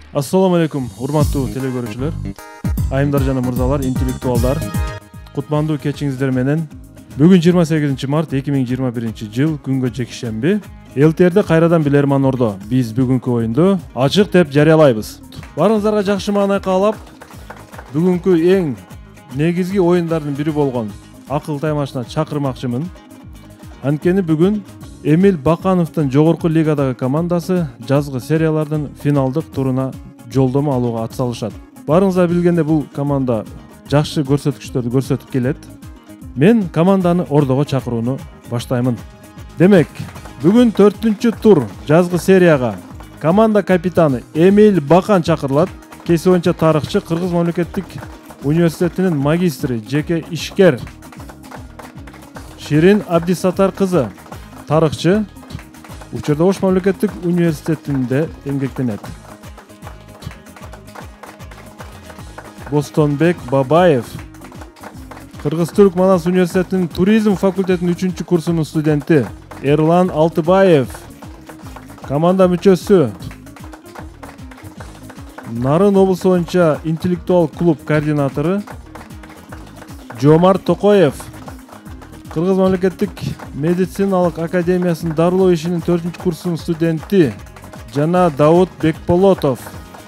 Assalamu алейкум, урматтуу телекөрүүчүлөр. Айымдар жана мырзалар, интеллектуалдар. Кутмандуу кечиңиздер менен. Бүгүн 28 март 2021 жыл, күнгө жекшемби. ЛТРде кайрадан билерман ордо. Биз бүгүнкү оюнду ачык деп жарыялайбыз. Барыңыздарга жакшы маанай каалап, бүгүнкү эң негизги оюндардын бири болгон акыл таймашына чакырмакчымын. Анткени бүгүн Эмил Бакановдун жогорку лигадагы командасы жазгы сериялардын финалдык туруна жолдомо алууга атсалышат. Барыңыздар билгенде бул команда жакшы көрсөткүчтөрдү көрсөтүп келет. Мен команданы ордого чакырууну баштаймын. Демек, бүгүн 4-тү тур жазгы серияга команда капитаны Эмил Бакан чакырылат. Кеси боюнча тарыхчы, Кыргыз мамлекеттик университетинин магистри, жеке ишкер Ширин Абдисатар кызы, тарыхчы, Учурда Ош мамлекеттик университетинде эмгектенет. Бостонбек Бабаев, Кыргыз-Түрк Манас университетинин туризм факультетинин 3-чү курсунун студенти. Эрлан Алтыбаев, команда мүчөсү, Нарын облусу боюнча интеллектуал клуб координатору. Жомарт Токоев, Кыргыз мамлекеттик медициналык академиясынын дарылоо ишинин 4-чү курсунун студенти. Жана Дауд Бекполотов,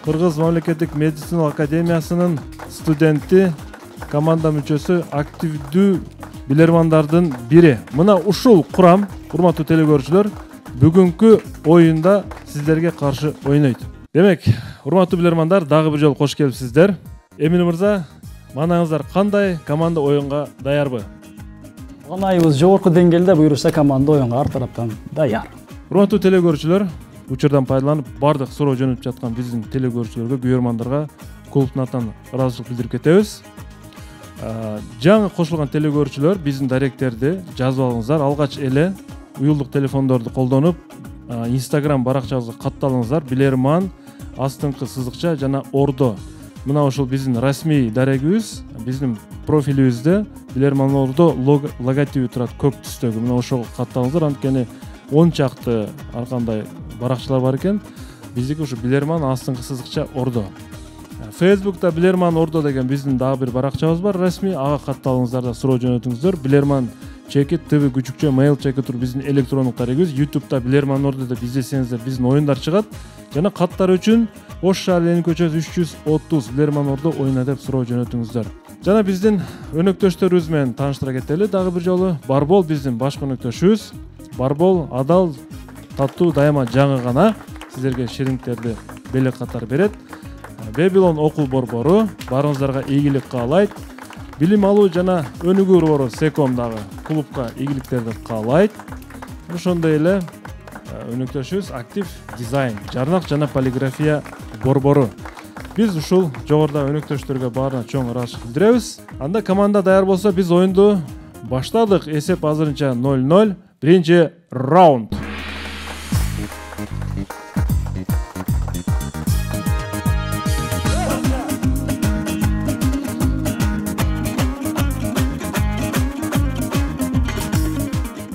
Кыргыз мамлекеттик медициналык академиясынын студенти, команда мүчөсү, активдүү билермандардын бири. Мына ушул курам, урматтуу телекөрүүчүлөр, бүгүнкү оюнда сиздерге каршы ойнойт. Демек, урматтуу билермандар, дагы бир жолу кош келипсиздер. Эмил мырза, манаңыздар кандай, команда оюнга даярбы? Айыбыз жогорку деңгээлде, буюрса команда оюнга ар тараптан даяр. Урматтуу телекөрүүчүлөр, учурдан пайдаланып бардык суроо жөнөтүп жаткан биздин телекөрүүчүлөргө, күйөрмандарга клубтун атынан ыраазычылык билдирип кетебиз. Жаңы кошулган телекөрүүчүлөр биздин даректерди жазып алыңыздар. Алгач эле уюлдук телефондорду колдонуп, Instagram баракчабызга катталыңыздар. Билерман астыңкы сызыкча жана ордо. Мына ошол биздин расмий дарегибиз, биздин профилибизде Билерман ордо логотиби турат көк түстөгү. Мына ошого катталыңыздар, анткени 10 чакты ар кандай баракчалар бар экен. Биздики ушу Билерман астыңкы сызыкча ордо. Facebook'ta Билерман ордо деген биздин дагы бир баракчабыз бар, расмий. Ага катталыңыздар да суроо жөнөтүңүздөр. Билерман чекит ТВ күчүкчө mail чекит тур биздин электрондук дарегибиз. YouTube'да Билерман ордо деп издесеңиздер биздин оюндар чыгат. Жана каттар үчүн Ош шаар Ленин көчөсү 330 Билерман ордо оюна деп суроо жөнөтүңүздөр. Жана биздин өнөктөштөрүбүз менен тааныштыра кетели дагы бир жолу. Барбол биздин башкы өнөктөшүбүз. Барбол адал, таттуу, дайыма жаңы гана сиздерге ширингтерди белек катар берет. Babylon окуу борбору барыңыздарга ийгилик каалайт. Билим алуу жана өнүгүү борбору Секом дагы клубка ийгиликтерди каалайт. Ошондой эле өнөктөшүбүз Актив дизайн, жарнак жана полиграфия борбору. Биз ушул жогоруда өнөктөштөргө баарына чоң ыраазычылык билдиребиз. Анда команда даяр болсо биз оюнду баштадык. Эсеп азырынча 0-0. Биринчи раунд.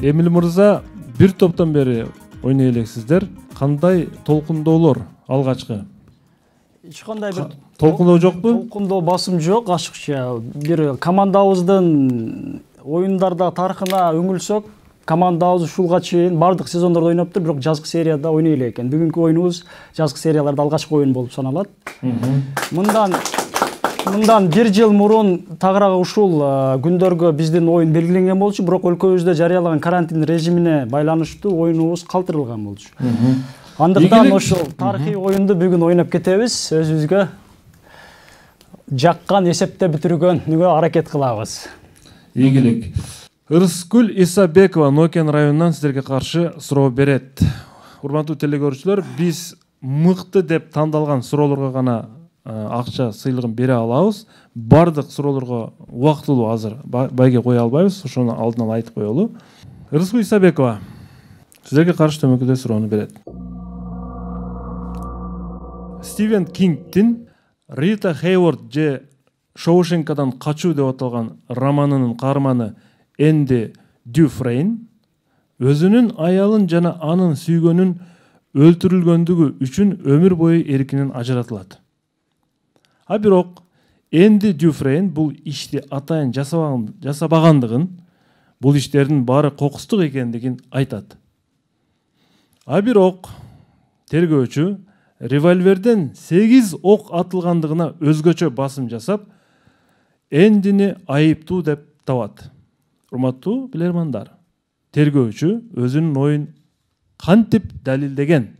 Эмил мырза, бир топтон бери ойной элексиздер. Кандай толкундоолор алгачкы? Эч кандай бир толкундоо жокпу? Толкундоо басым жок, ашыкча. Бир командабыздын оюндарда тарыхына үңүлсөк, командабыз ушулга чейин бардык сезондордо ойноптур, бирок жазгы серияда ойной элек экен. Бүгүнкү оюнубуз жазгы серияларда алгачкы оюн болуп саналат. Мындан бир жыл мурун тагыраагы ушул күндөргө биздин оюн белгиленген болчу, бирок өлкөбүздө жарыялаган карантин режимине байланыштуу оюнубуз калтырылган болчу. Андыктан ошол тарыхый оюнду бүгүн ойноп кетебиз. Өзүбүзгө жаккан эсепте бүтүргөнгө аракет кылабыз. Ийгилик. Ырыскүл Исабекова Нокен районунан сиздерге каршы суроо берет. Урматтуу телекөрүүчүлөр, биз мыкты деп тандалган суроолорго гана акча сыйлыгын бере алабыз. Бардык суроолорго убактылуу азыр байге кое албайбыз. Ошону алдын ала айтып коелу. Ырыскүл Исабекова сиздерге каршы төмөнкүдөй суроону берет. Стивен Кингтин Рита Хейворд же Шоушенкадан качуу деп аталган романынын каарманы Энди Дюфрейн өзүнүн аялын жана анын сүйгөнүн өлтүрүлгөндүгү үчүн өмүр бою эркинен ажыратылат. А бирок Энди Дюфрейн бул ишти атайын жасабагандыгын, бул иштердин баары кокустук экендигин айтат. А бирок тергөөчү револьверден 8 ок атылгандыгына өзгөчө басым жасап, Эндини айыптуу деп табат. Урматтуу билермандар, тергөөчү өзүнүн оюн кантип далилдеген?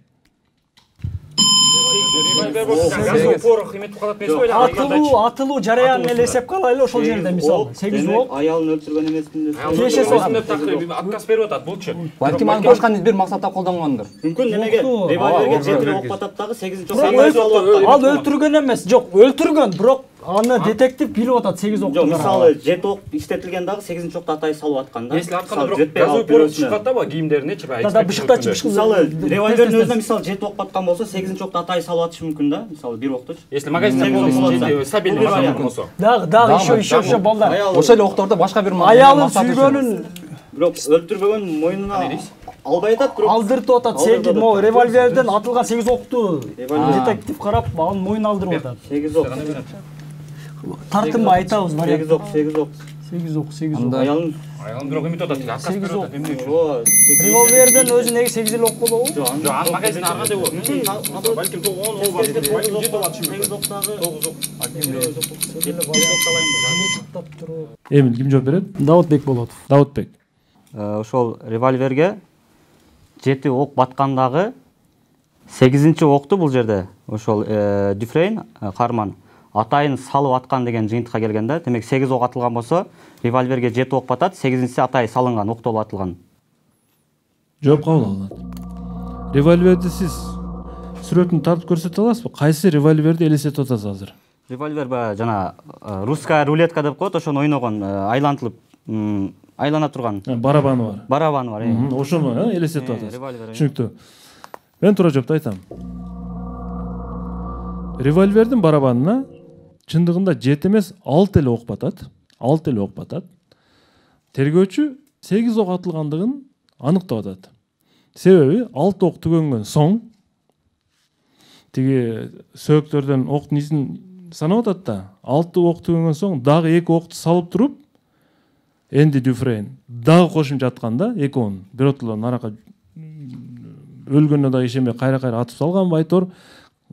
Атылуу жараяны менен эсепке алайлы ошол жерде мисалы 8 ок. Аялын өлтүргөн эмесмин деп. Отказ берип атат булчу. Балким аны башка бир максатта колдонгондур. Мүмкүн немеге револьверге 7 ок батат дагы 8-чи ок. Ал өлтүргөн эмес, жок, өлтүргөн, бирок аны детектив билип атат 8 ок. Жок, мисалы 7 ок иштетилген дагы 8-чи окты атай салып аткан да. Если атканда бирок газовый порох чыккан да, кийимдерине чыга. Мисалы револьвердин өзүнө мисалы 7 ок баткан болсо 8-чи окты атай салып атышы мүмкүн да. Мисалы 1 октучу. Если магазинде стабильный максат болсо. Дагы еще балдар. Ошол эле октордо башка бир Аялын сүйгөнүн бирок өлтүрбөгөн мойнуна албай атат, бирок алдыртып атат. 8 револьверден атылган 8 окту детектив карап, анын мойнуна алдырып атат. 8 ок. Тартынбай айтабыз, 8 ок, 8 ок. 8 ок, 8 ок. Аялын бирок үмүт атат, отказ берип атат эмне үчүн? Револьверден өзү неге 8 ок болобу? Жок, аны магазинде аргандай болот. Балким 10 ок бар, балким 7 ок атышы мүмкүн. 8 октагы 9 ок. Эмил ким жооп берет? Даутбек болот. Даутбек. Ошол револьверге 7 ок баткандагы 8-чи окту бул жерде ошол Дюфрейн Карман атайын салып аткан деген жыйынтыкка келген да. Демек 8 ок атылган болсо, револьверге 7 ок батат, 8-си атай салынган, октолуп атылган. Жооп кабыл алынат. Револьверди сиз сүрөтүн тартып көрсөтө аласызбы? Кайсы револьверди элестетип атасыз азыр? Револьвер жана русская рулетка деп коет, ошону ойногон, айлантылып, айлана турган. Барабаны бар. Барабаны бар. Ошону элестетип атасыз. Револьвер. Түшүнүктүү. Мен туура жоопту айтам. Револьвердин барабанына чындыгында 7 эмес 6 эле ок батат. 6 эле ок батат. Тергөөчү 8 ок атылгандыгын аныктап атат. Себеби 6 ок түгөнгөн соң тиги сөөктөрдөн октун изин санап атат да. 6 ок түгөнгөн соң дагы 2 окту салып туруп, Энди Дюфрейн дагы кошумча атканда, экөөнүн биротолон арака өлгөнүнө да ишенбей кайра атып салган байтор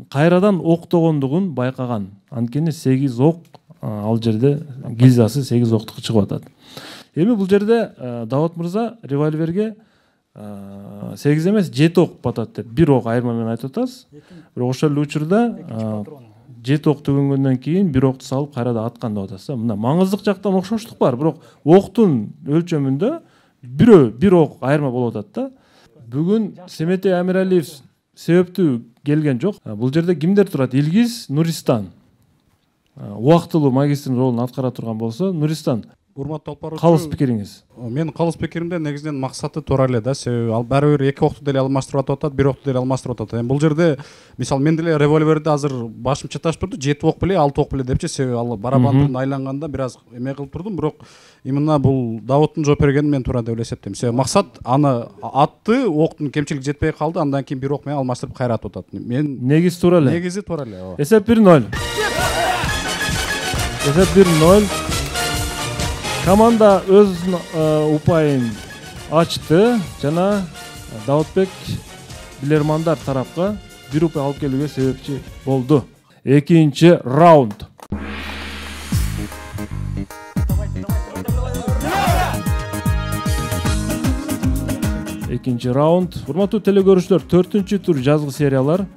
кайрадан октогондугун байкаган. Анткени 8 ок ал жерде гильзасы 8 октук чыгып атат. Эми бул жерде Давот мырза револьверге 8 эмес 7 ок батат деп 1 ок айырма менен айтып атасыз. Бирок ошол эле учурда 7 ок түгөнгөндөн кийин 1 окту салып кайрада аткан деп атасыз. Мына маңыздык жактан окшоштук бар, бирок октун өлчөмүндө 1 ок айырма болуп атат да. Бүгүн Семетей Амиралиев себептүү келген жок. Бул жерде кимдер турат? Илгиз Нуристан. Убактылуу магистрдин ролун аткара турган болсо, Нуристан. Урматтуу алып баруучу. Калыс пикириңиз? Менин калыс пикиримде негизинен максаты туура эле да. Себеби ал баары бир 2 окту деле алмаштырып атат, 1 окту деле алмаштырып атат. Эми бул жерде мисалы мен деле револьверди азыр башым чаташып турду, 7 ок беле, 6 ок беле депчи. Себеби ал барабандын айланганда бир аз эме кылып турдум, бирок именно бул Давоттун жооп бергенин мен туура деп эсептейм. Себеби максат аны атты, октун кемчилиги жетпей калды, андан кийин 1 ок менен алмаштырып кайра атып атат. Мен негизи туура эле. Негизи туура эле. Эсеп 1-0. Эсеп 1-0. Команда өзүнүн упайын ачты жана Даутбек билермандар тарапка 1 упай алып келүүгө себепчи болду. Экинчи раунд. Экинчи раунд. Урматтуу телекөрүүчүлөр, 4-түр жазгы сериялар.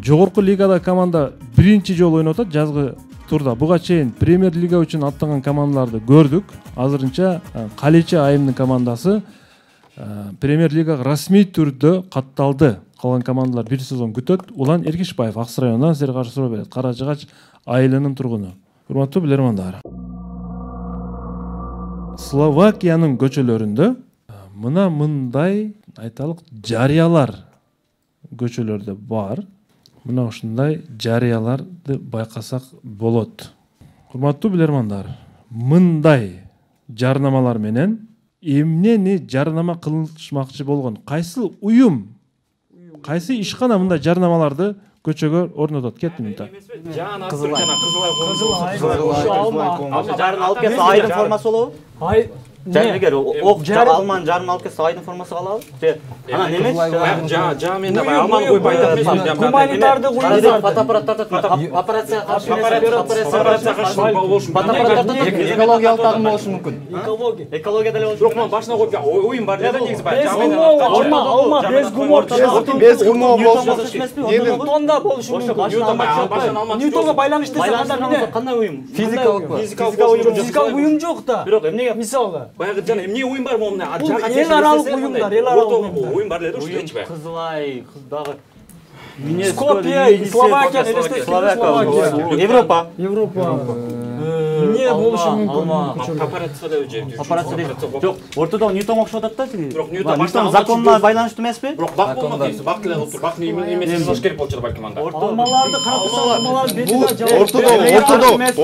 Жогорку лигада команда биринчи жолу ойноп атат жазгы турда. Буга чейин Премьер лига үчүн аттанган командаларды көрдүк. Азырынча Калече айымдын командасы Премьер лигага расмий түрдө катталды. Калган командалар бир сезон күтөт. Улан Эркишбаев Аксы районунан силерге каршы суроо берет. Кара Жыгач айылынын тургуну. Урматтуу билермандар. Словакиянын көчөлөрүндө мындай айталык жарыялар көчөлөрдө бар. Мына ушундай жарыяларды байкасак болот. Урматтуу билермандар, мындай жарнамалар менен эмнени жарнама кылышмакчы болгон, кайсы уюм кайсы ишкана мындай жарнамаларды көчөгө орнотот? Кетти минута. Жарын алып келсе айдын формасы болобу? Эгер алманын жарын алып келсе айдын формасы калабы? Же анан эмес? Мен да алманы коюп айтат эмесмин. Гуманитарды коюңуздар. Фотоаппараттарды операция каршы экологиялык тагым болушу мүмкүн. экология деле болушу. Бирок мен башына коюп оюм бар деди негизи баягы. Алма без гумор. Без гумор болушу. Ньютонда болушу мүмкүн. Ньютонго байланыштуу кандай уюм? Физикалык уюм жок да. Бирок эмнеге? Мисалы Баягы жана эмне уюм бар могу мына эл аралык уюмдар, эл аралык уюм бар эле ушул эчби? Кызылай, дагы Скопье, Словакия, Словакия. Европа. Эмне болушу мүмкүн? Папарация деп же. Операция дейт. Жок, ортодо Ньютон окшоп атат да. Бирок Ньютон Ньютон законуна байланыштуу эмеспи? Бирок бак болмок дейсиз. Бак деле кылып тур. Бак эмеси болуш керек болчу балким анда. Алмаларды карап турсаң, алмалар бетине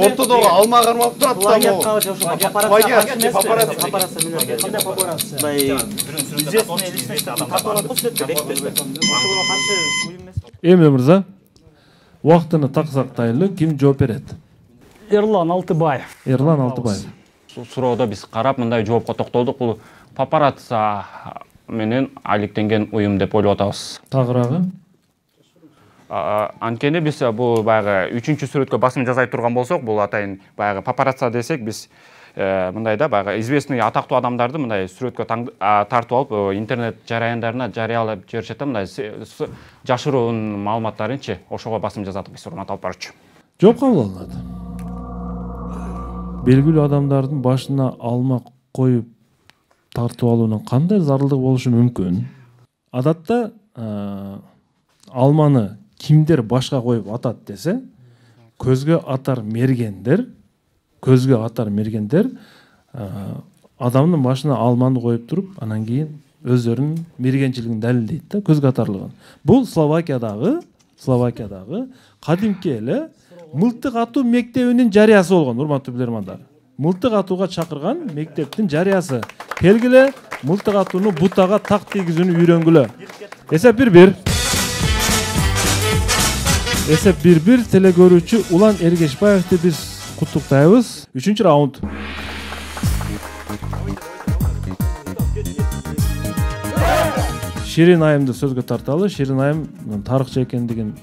Ортодогу алма кармап турат да могу. Эмне мырза, убактыны таксактайлы, ким жооп берет? Эрлан Алтыбаев. Эрлан Алтыбаев. Суроодо биз карап мындай жоопко токтолдук. Бул папарация менен алектенген уюм деп ойлоп атабыз. Тагыраагы? Анткени биз бул баягы 3-чү сүрөткө басым жасай турган болсок, бул атайын баягы папарация десек, биз мындай да баягы известный атактуу адамдарды мындай сүрөткө тартып алып интернет жараяндарына жарыялап жиберишет да, мындай жашыруун маалыматтарынчы ошого басым жасадык биз, урматтуу алып баруучу. Жооп кабыл алынат. Белгилүү адамдардын башына алма коюп тартып алуунун кандай зарылдыгы болушу мүмкүн? Адатта алманы кимдер башка коюп атат десе, көзгө атар мергендер адамдын башына алманы коюп туруп, анан кийин өздөрүнүн мергенчилигин далилдейт да, көзгө атарлыгын. Бул Словакиядагы кадимки эле мылтык атуу мектебинин жарыясы болгон, урматтуу билермандар. Мылтык атууга чакырган мектептин жарыясы. Келгиле, мылтык атууну бутага так тийгизүүнү үйрөнгүлө. Эсеп 1-1. Эсеп 1-1. Телекөрүүчү Улан Эргешбаевди биз куттуктайбыз. 3-чү раунд. Ширин Айымды сөзгө тарталы. Ширин Айым тарыхчы экендигин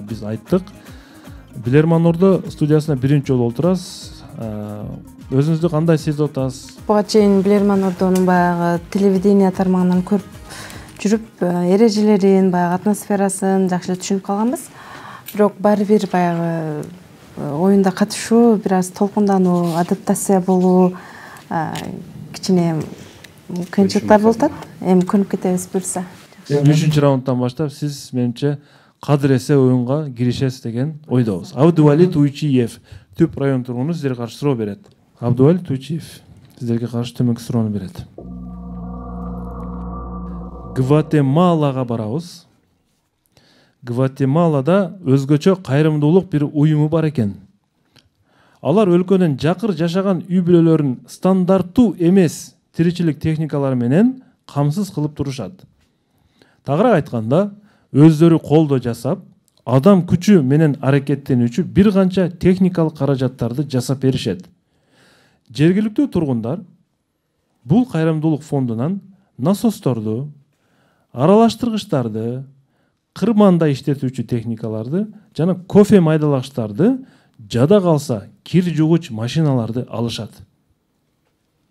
биз айттык. Билерман студиясына биринчи жолу отурасыз. Өзүңүздү кандай сезип атасыз? Буга чейин Билерман Ордонун баягы телевидение тармагынан көрүп жүрүп, эрежелерин, баягы атмосферасын жакшы түшүнүп калганбыз. Бирок баары бир баягы оюнда катышуу, бир аз толкундануу, адаптация болуу кичине кыйынчылыктар болуп атат. Эми көнүп кетебиз буюрса. 3-чү раундтан баштап сиз менимче кадыр эсе оюнга киришесиз деген ойдобуз. Абдували Туйчиев, Түп район тургуну, сиздерге каршы суроо берет. Абдували Туйчиев сиздерге каршы төмөнкү суроону берет. Гватемалага барабыз. Гватемалада өзгөчө кайрымдуулук бир уюму бар экен. Алар өлкөнүн жакыр жашаган үй бүлөлөрүн стандарттуу эмес тиричилик техникалары менен камсыз кылып турушат. Тагыраак айтканда, өздөрү колдо жасап, адам күчү менен аракеттенүүчү бир канча техникалык каражаттарды жасап беришет. Жергиликтүү тургундар бул кайрымдуулук фондунан насосторду, аралаштыргычтарды, кырманда иштетүүчү техникаларды жана кофе майдалагычтарды, жада калса кир жугуч машиналарды алышат.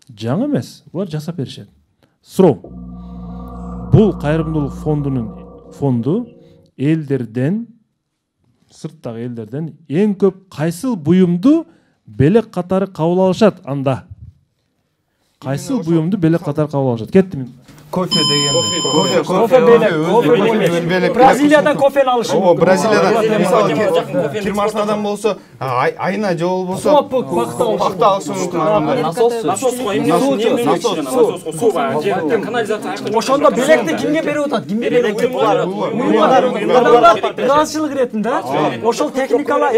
Жаңы эмес, булар жасап беришет. Суроо. Бул кайрымдуулук фонду элдерден, сырттагы элдерден эң көп кайсыл буюмду белек катары кабыл алышат анда? Кайсыл буюмду белек катары кабыл алышат? Кеттим. Кофе деген. Кофе белек. Бразилиядан кофени алышат. Ооба, Бразилиядан мисалы кирмашинадан болсо, айына жол болсо, пакта алышы мүмкүн. Насос суу бар. Канализация. Ошондо белекти кимге берип атат? Кимге берип атат? Ыраазычылык иретинде ошол техникалар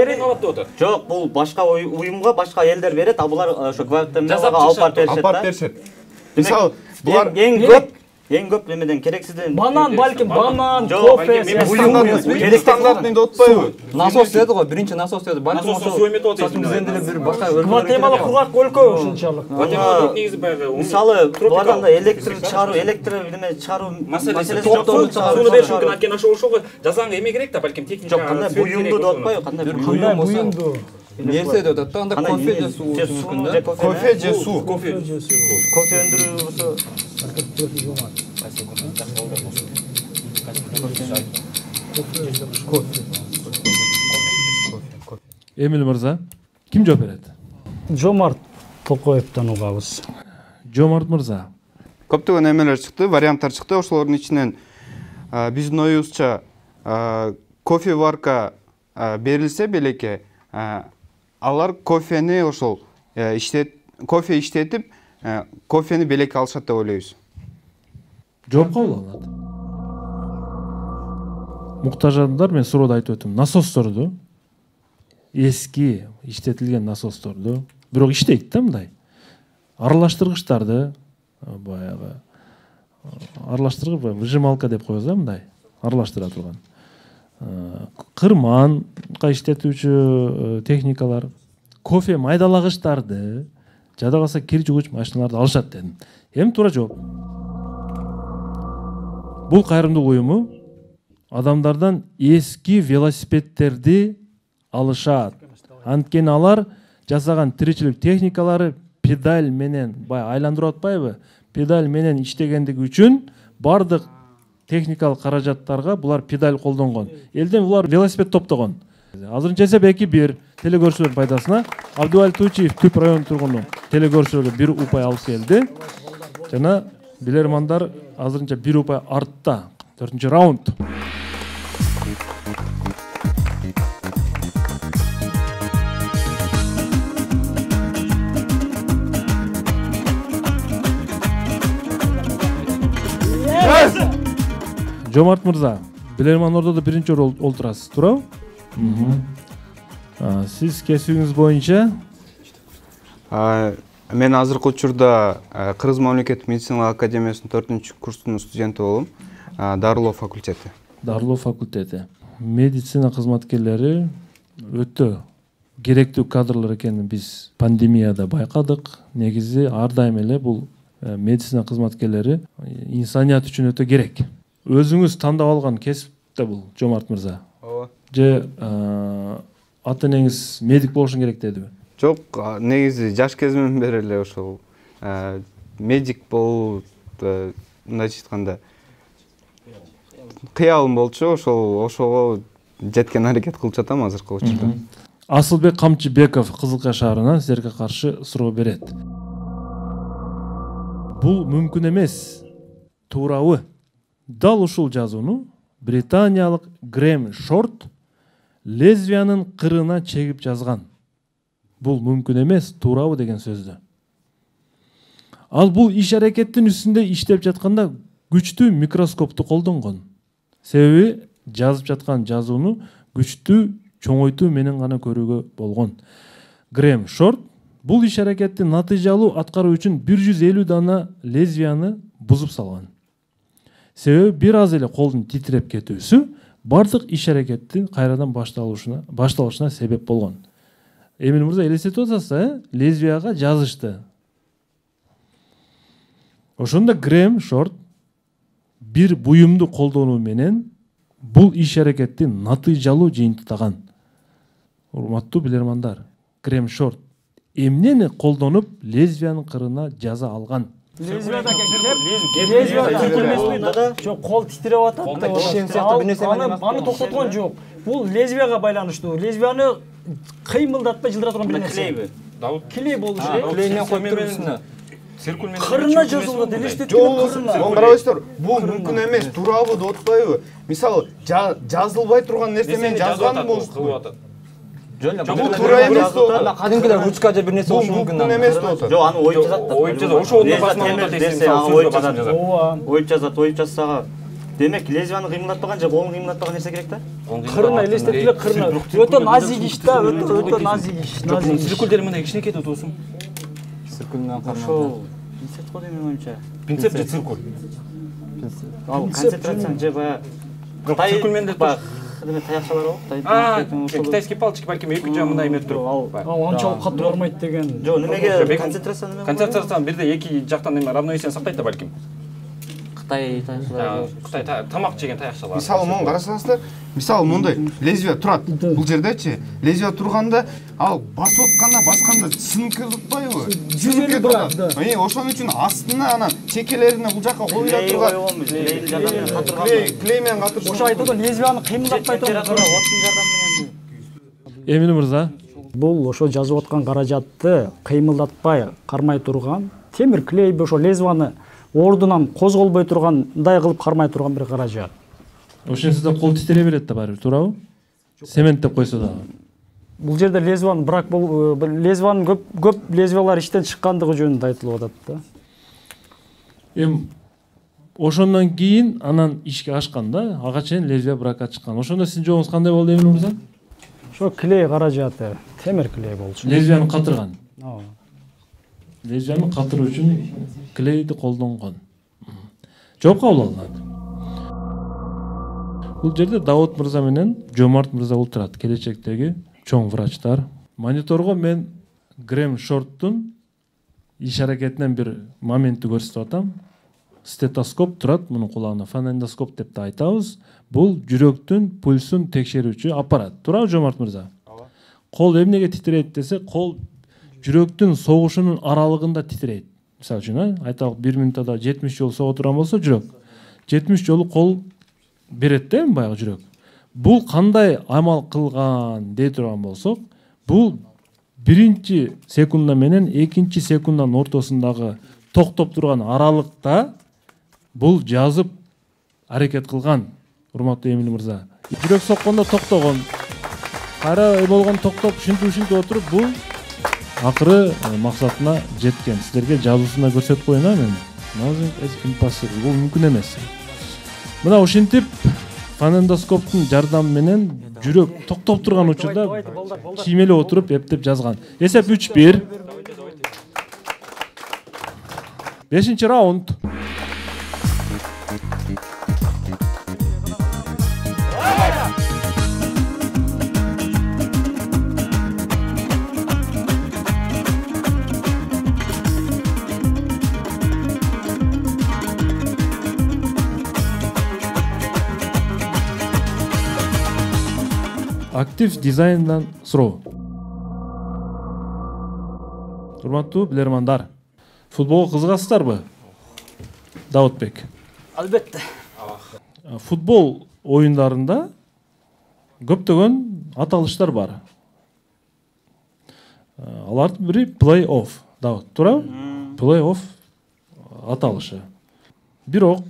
жок, бул башка уюмга башка элдер берет, а булар ошо Гватемалага алып барып беришет. Мисалы, булар эң көп Эң көп эмеден керексизден банан балким банан, Жок, кофе Керек стандартный деп атпайбы? Насос деді ғой, бірінші насос деді. Балким Насос суу эметип атат. сатым бізден деле бир башка Гватемала кургак өлкө ушунчалык. Гватемалада негизи баягы мисалы булардан да электр неме чыгаруу маселеси жок. Сууну бериш мүмкүн анткени ошого жасаганга эме керек да, балким техника. Жок, кандай буюмду деп атпайбы, кандай Буюмду. нерсе деп атат да, анда кофе же суу болушу мүмкүн да. Кофе же суу. Кофе өндүрүү болсо Эмил мырза, ким жооп берет? Жомарт Токоевдон угабыз. Жомарт мырза. Көптөгөн эмелер чыкты, варианттар чыкты. Ошолордун ичинен биздин оюбузча кофе варка берилсе белекке, алар кофени ошол кофе иштетип, кофени белекке алышат деп ойлойбуз. Жооп кабыл алынат. Муктаж адамдар, мен сурооду айтып өтөм. Насосторду, эски иштетилген насосторду, бирок иштейт да мындай. Аралаштыргычтарды, баягы аралаштыргыч, выжималка деп коебуз да мындай, аралаштыра турган. Кырманга иштетүүчү техникалар, кофе майдалагычтарды, жада калса кир жугуч машиналарды алышат дедим. Эми туура жооп. Бул кайрымдуулук уюму адамдардан эски велосипедтерди алышат. Анткени алар жасаган тиричилик техникалары педаль менен айландырып атпайбы? Педаль менен иштегендиги үчүн бардык техникалык каражаттарга булар педаль колдонгон. Элден булар велосипед топтогон. Азырынча эсеп 2-1 телекөрсөлөр пайдасына Абдубалик Туучиев Түп район тургуну телекөрсөлгө 1 упай алып келди. Жана билермандар азырынча 1 упай артта. 4-чү раунд. Жомарт мырза, билерман ордодо биринчи олтурасыз, туурабы? Сиз кесибиңиз боюнча мен азыркы учурда Кыргыз мамлекеттик медициналык академиясынын 4-курстун студенти болом. Дарылоо факультети. Дарылоо факультети. Медицина кызматкерлери өтө керектүү кадрлар экенин биз пандемияда байкадык. Негизи ар дайым эле бул медицина кызматкерлери инсаният үчүн өтө керек. Өзүңүз тандап алган кесип да бул, Жомарт мырза. Ооба. Же ата энеңиз медик болушун керек дедиби? Жок, негизи жаш кезимден бери эле ошол медик болуу мындайча айтканда кыялым болчу, ошого жеткен аракет кылып жатам азыркы учурда. Асылбек Камчыбеков Кызылкая шаарынан силерге каршы суроо берет. Бул мүмкүн эмес, туурабы? Дал ушул жазууну британиялык Грэм Шорт лезвиянын кырына чегип жазган. Бул мүмкүн эмес, туурабы деген сөздү. Ал бул иш аракеттин үстүндө иштеп жатканда күчтүү микроскопту колдонгон. Себеби жазып жаткан жазууну күчтүү чоңойтуу менен гана көрүүгө болгон. Грэм Шорт бул иш аракетти натыйжалуу аткаруу үчүн 150 дана лезвияны бузуп салган. Себеби бир аз эле колдун титиреп кетүүсү бардык иш аракеттин кайрадан башталышына себеп болгон. Эмил мырза, элестетип атасыз, лезвияга жазышты. Ошондо Грэм Шорт бир буюмду колдонуу менен бул иш аракетти натыйжалуу жыйынтыктаган. Урматтуу билермандар, Грэм Шорт эмнени колдонуп лезвиянын кырына жаза алган? Лезвияда жок, кол титиреп атат. Аны токтоткон жок. Бул лезвияга байланыштуу. Лезвияны кыймылдатпай жылдыратган бир нерсе. Клей болушу керек. Клеймен коюп турусуна. Кырына жазылды, элестеткенин кырына. Карабайсыздар, бул мүмкүн эмес, туурабы деп атпайбы? Мисалы, жазылбай турган нерсе менен жазган болсун. Жок, туура эмес деп атат. Кадимкилер ручка же бир нерсе болушу мүмкүн. Мүмкүн эмес деп атат. Жок, аны оюп жазат да. Оюп жазат. Ошол оюп жазса, демек лезвияны кыймылдатпаган же колун кыймылдатпаган нерсе керек да? Кырына элестетиле, кырына. Өтө назик иш да, өтө назик иш. Циркулдер менен кичинекей тутусун. Циркулдан кармалды. Ошол принцип го дейм менин оюмча. Принцип же циркуль. ал концентрацияны же баягы Кытай Түркменде баягы таякчалар бар китайский палочка балким 2 жа мындай эме туруп. Анчалык катуу бармайт деген. жок немеге концентрация неме Концентрацияны бирде 2 жактан эме равновесияны сактайт да балким. Кытай таякчалар Кытай тамак жеген таякчалар. Мисалы мону карасаңыздар, мисалы мондай лезвие турат. Бул жердечи, лезвие турганда ал басып атканда басканда сынып кетип атпайбы? Сынып кетип атат. Ошон үчүн астына анан чекелерине бул жака коюла турган. Клей менен катырып. Ошо айтат лезвияны кыймылдатпай турган. оттун жардамы менен. Эмин мырза, Бул ошо жазып аткан каражатты кыймылдатпай кармай турган темир клей ошо лезвияны ордунан козголбой тургандай кылып кармай турган бир каражат. ошентсе кол титире берет да баары, туурабы? Цементтеп койсо дагы. Бул жерде лезвияны бирок бул лезвиянын көп лезвиялар иштен чыккандыгы жөнүндө айтылып атат да. Ошондон кийин анан ишке ашкан да, ага чейин лезвие бракка чыккан. Ошондо сиздин жолуңуз кандай болду Эмин мырза? Ошо клей каражаты, темир клей болчу. Лезвияны катырган. Лезвияны катыруу үчүн клейди колдонгон. Жооп кабыл алынат. Бул жерде Давыт мырза менен Жомарт мырза отурат, келечектеги чоң врачтар. Мониторго мен Грэм Шорттун иш аракетинен бир моментти көрсөтүп атам. Стетоскоп турат, мунун кулагына фонендоскоп деп да айтабыз. Бул жүрөктүн пульсун текшерүүчү аппарат. Туурабы Жомарт мырза? Кол эмнеге титирейт десе, кол жүрөктүн согушунун аралыгында титирейт. Мисалы үчүн, айталык 1 минутада 70 жолу сого турган болсо жүрөк, 70 жолу кол берет да баягы жүрөк. Бул кандай амал кылган дей турган болсок, бул 1 секунда менен 2 секунданын ортосундагы токтоп турган аралыкта бул жазып аракет кылган, урматтуу Эмин мырза. Жүрөк соккондо токтогон, кайра болгон токтоп ушинтип отуруп, бул акыры максатына жеткен. Силерге жазуусуна көрсөтүп коеюн мен. Nothing is impossible. Бул мүмкүн эмес. Мына ушинтип фонендоскоптун жардамы менен жүрөк токтоп турган учурда киймелеп отуруп эптеп жазган. Эсеп 3-1. 5-раунд. Актив дизайндан суроо. Урматтуу билермандар, футболго кызыгасыздарбы? Давытбек. Албетте. Футбол оюндарында көптөгөн аталыштар бар. Алардын бири плей-офф. Давыт, туурабы? Плей-офф аталышы. Бирок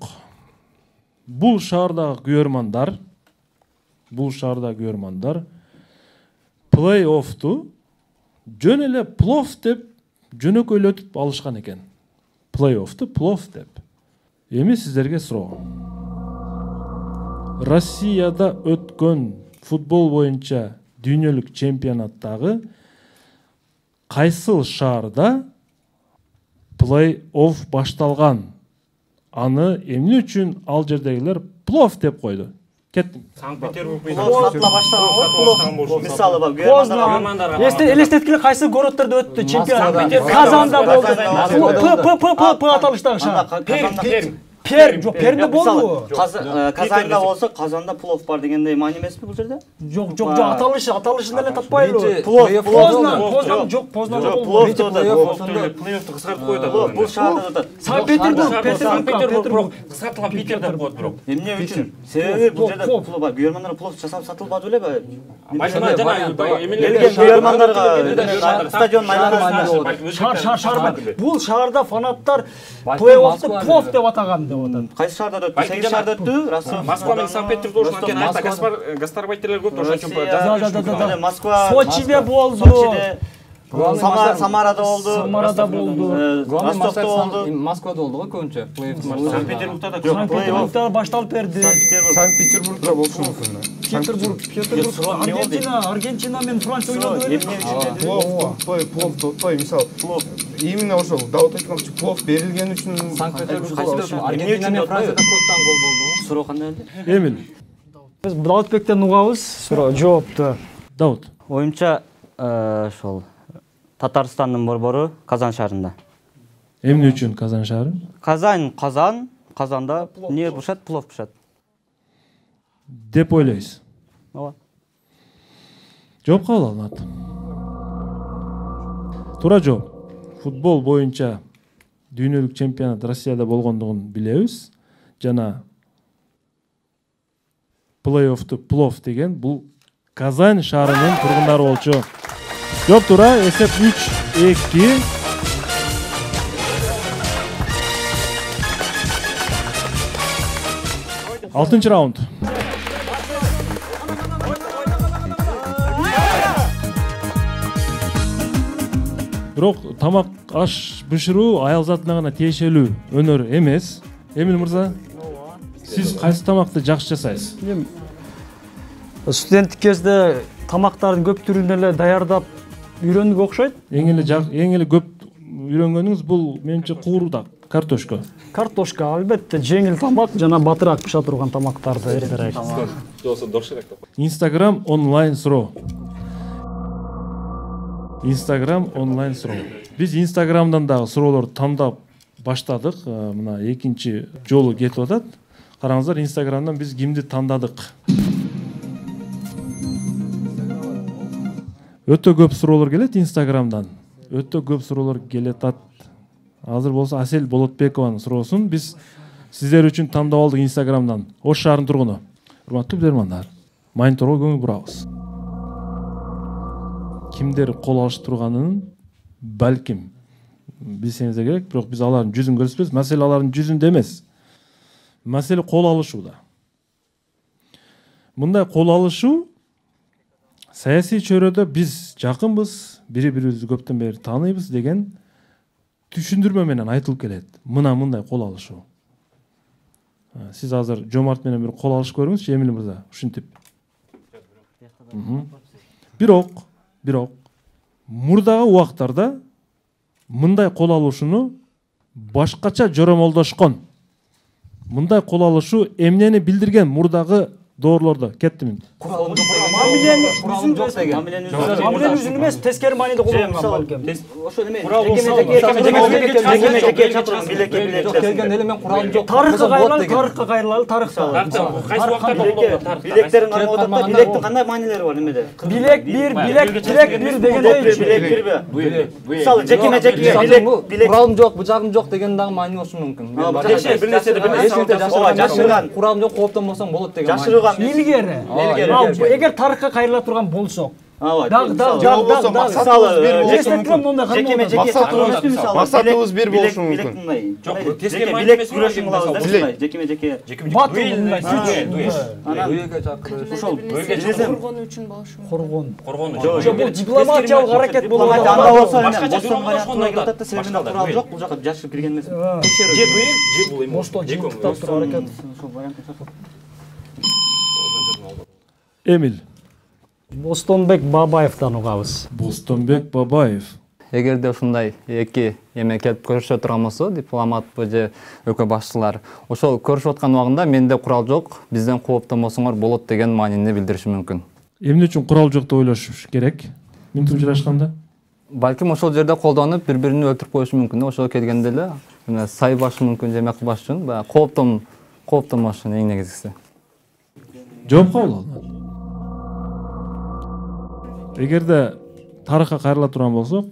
бул шаардагы күйөрмандар плей-оффту жөн эле плов деп жөнөкөйлөтүп алышкан экен. Плей-оффту плов деп. Эми сиздерге суроо. Россияда өткөн футбол боюнча дүйнөлүк чемпионаттагы кайсыл шаарда плей-офф башталган? Аны эмне үчүн ал жердегилер плов деп койду? Кеттим. Санкт-Петербург мисалы бар Позна. Элестеткиле кайсы городдордо өттү чемпионат? Казанда болду. П аталыштагы шаар. Перм, жок, Пермде болду. Казанда болсо, Казанда плов бар дегенде маани эмеспи бул жерде? Жок, аталышын эле таппайлы. Позна, жок, Познанда болду. плей-оффту кыскартып коет. Бул шаарда да. Санкт-Петербург кыскартылган Питер деп коет бирок. Эмне үчүн? Себеби бул жерде плов бар. Күйөрмандар плов жасап сатылбады белеби? Күйөрмандарга стадион айланасында шаар. Бул шаарда фанаттар плей-оффту плов деп атаган. Кайсы шаарда өттү? 8 шаарда өттү. Москва менен Санкт-Петербург анткени айта гастарбайтерлер көп, ошон үчүн Москва, Сочиде болду. Самарада болду. Самарада болду. Ростовдо болду. Москвада болду го көбүнчө. Санкт-Петербургда да Санкт-Петербургда башталып берди. Санкт-Петербургда болушу мүмкүн. Петербург, Аргентина менен Франция ойноду. Плов, мисалы. Именно ошол Давыт айтканча плов берилген үчүн Санкт-Петербургда Аргентина менен Францияда клубтан гол болду. Суроо кандай эле? Эмил, Биз Давытбектен угабыз жоопту. Давыт. Оюмча ошол Татарстандын борбору Казан шаарында. Эмне үчүн Казан шаары? Казанда не пышат, плов пышат. Деп ойлойсуз. Ооба. Жооп кабыл алынат. Туура жооп. Футбол боюнча дүйнөлүк чемпионат Россияда болгондугун билебиз. Жана плей-оффту плов деген бул Казан шаарынын тургундары болчу. Жооп туура, эсеп 3-2. Алтынчы раунд. Бирок тамак аш бышыруу аял затына гана тиешелүү өнөр эмес. Эмил мырза, сиз кайсы тамакты жакшы жасайсыз? Студенттик кезде тамактардын көп түрүн эле даярдап үйрөндүк окшойт. Эң эле көп үйрөнгөнүңүз бул менимче куурдак, картошка. Картошка албетте жеңил тамак жана батыраак пыша турган тамактарды эртерээк. Instagram онлайн суроо. Биз Instagram'дан дагы суроолорду тандап баштадык. Мына экинчи жолу кетип атат. Караңыздар, Instagram'дан биз кимди тандадык. Өтө көп суроолор келет Instagram'дан. Азыр болсо Асель Болотбекованын суроосун биз сиздер үчүн тандап алдык Instagram'дан. Ош шаарынын тургуну. Урматтуу билермандар, мониторго көңүл бурабыз. Кимдер кол алыш турганын балким билсеңиз керек, бирок биз алардын жүзүн көрсөтпөйбүз. Маселе алардын жүзүндө эмес. Маселе кол алышууда. Мындай кол алышуу саясий чөйрөдө биз жакынбыз, бири-бирибизди көптөн бери тааныйбыз деген түшүндүрмө менен айтылып келет. Мындай кол алышуу. Сиз азыр Жомарт менен бир кол алышып көрүңүзчү, Эмил мырза, ушинтип. Бирок мурдагы убактарда мындай кол алышууну башкача жоромолдошкон. Мындай кол алышуу эмнени билдирген мурдагы доорлордо? Кеттим. Мамилени үзүн эмес, тескери мааниде колдонгон балким. Ошо неме? Келген эле мен куралым жок. Тарыхка кайрылалы, тарыхта. Кайсы убактарда болду? Билектерин карап отуруп да, билектин кандай маанилери бар немеде? Билек бир дегенде Мисалы, жекеме билек. Куралым жок, бужагым жок деген дагы маани болушу мүмкүн. Бир нерседе жашырган. Куралым жок, кооптонбосоң болот деген. Илгери. Эгер тарыхка кайрыла турган болсок, максатыбыз бир болушу мүмкүн. Жок, тескери маани эмес күрөшүң кылабыз да. Жекеме. Ошол коргонуу үчүн болушу. Коргонуу. Жок, бул дипломатиялык аракет болот. Анда болсо башкача вариантына келип атат да, себебинде курал жок, бул жака жашырып кирген эмес. Же бул эми. Бостон жыктап туруп аракет. Эмил. Бостонбек Бабаевден угабыз. Бостонбек Бабаев. Эгерде ушундай эки эме келип көрүшө турган болсо, дипломатпы же өлкө башчылар, ошол көрүшүп аткан убагында менде курал жок, бизден кооптонбосоңор болот деген маанини билдириши мүмкүн. Эмне үчүн курал жок деп ойлош керек? Мен тунчурашканда? Балким ошол жерде колдонуп, бири-бирин өлтүрүп коюшу мүмкүн. Ошол келгенде эле сайбашы мүмкүн, же эмне кылбаш үчүн, баягы кооптонбош үчүн эң негизгиси. Жооп кабыл алынат. Эгерде тарыхка кайрыла турган болсок,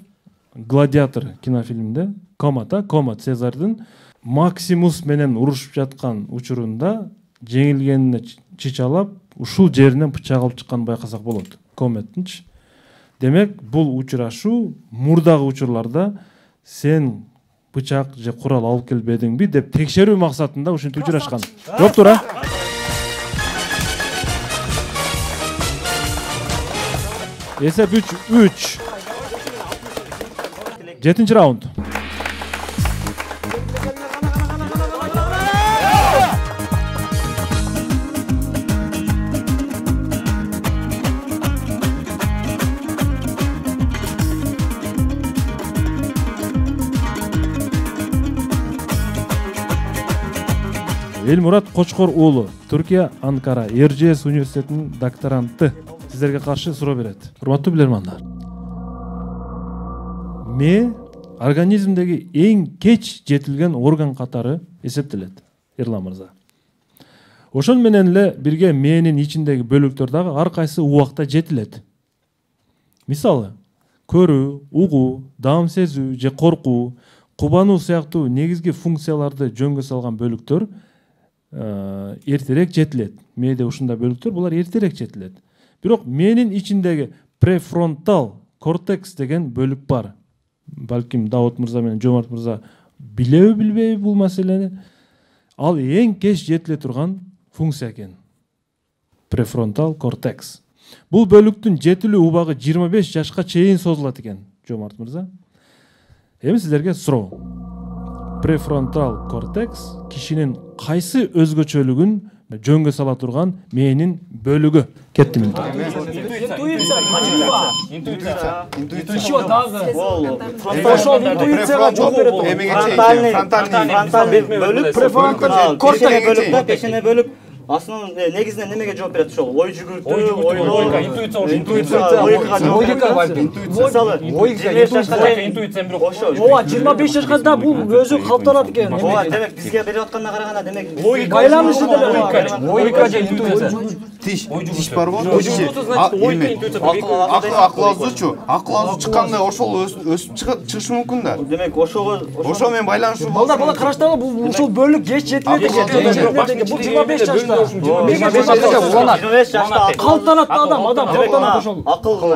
Гладиатор кинофильминде Комат Цезардын Максимус менен урушуп жаткан учурунда жеңилгенине чычалап, ушул жеринен бычак алып чыкканын байкасак болот. Коматтынчы. Демек, бул учурашуу мурдагы учурларда сен бычак же курал алып келбедиңби деп текшерүү максатында ушинтип учурашкан. Жооп туура. Эсеп 3-3. 7 раунд. Элмурат Кочкор уулу, Түркия Анкара РЖС университетинин докторанты. Сиздерге каршы суроо берет. Урматтуу билермандар. Ме организмдеги эң кеч жетилген орган катары эсептелет. Эрлан мырза. Ошон менен эле бирге мээнин ичиндеги бөлүктөр дагы ар кайсы убакта жетилет. Мисалы, көрүү, угуу, даам сезүү же коркуу, кубануу сыяктуу негизги функцияларды жөнгө салган бөлүктөр эртерээк жетилет. Мээде ушундай бөлүктөр булар эртерээк жетилет. Бирок мээнин ичиндеги префронтал кортекс деген бөлүк бар. Балким Даут мырза менен Жомарт мырза билеби билбейби бул маселени? Ал эң кеч жетиле турган функция экен. Префронтал кортекс. Бул бөлүктүн жетилүү убагы 25 жашка чейин созулат экен, Жомарт мырза. Эми сиздерге суроо. Префронтал кортекс кишинин кайсы өзгөчөлүгүн жөнгө сала турган мээнин бөлүгү? Кетти минут. Кишине бөлүк Аслында негизинен немеге жооп берет ошол? Ой жүгүртүү, ойлоо, интуиция, интуиция бирок ошо. Ооба, 25 жашка да бул өзү калыптанат экен. Ооба, демек бизге берип атканына караганда демек байланышы деле логика же интуиция. Тиш барбы? Акыл азуучу, акыл азуу чыкканда ошол өсүп чыгышы мүмкүн да. Демек ошого менен байланышы бар. Балдар караштагы бул ушул бөлүк кеч жетилет экен. Бул 25 жашта. 25 жашта калыптанат адам калыптанат ошол. Акыл,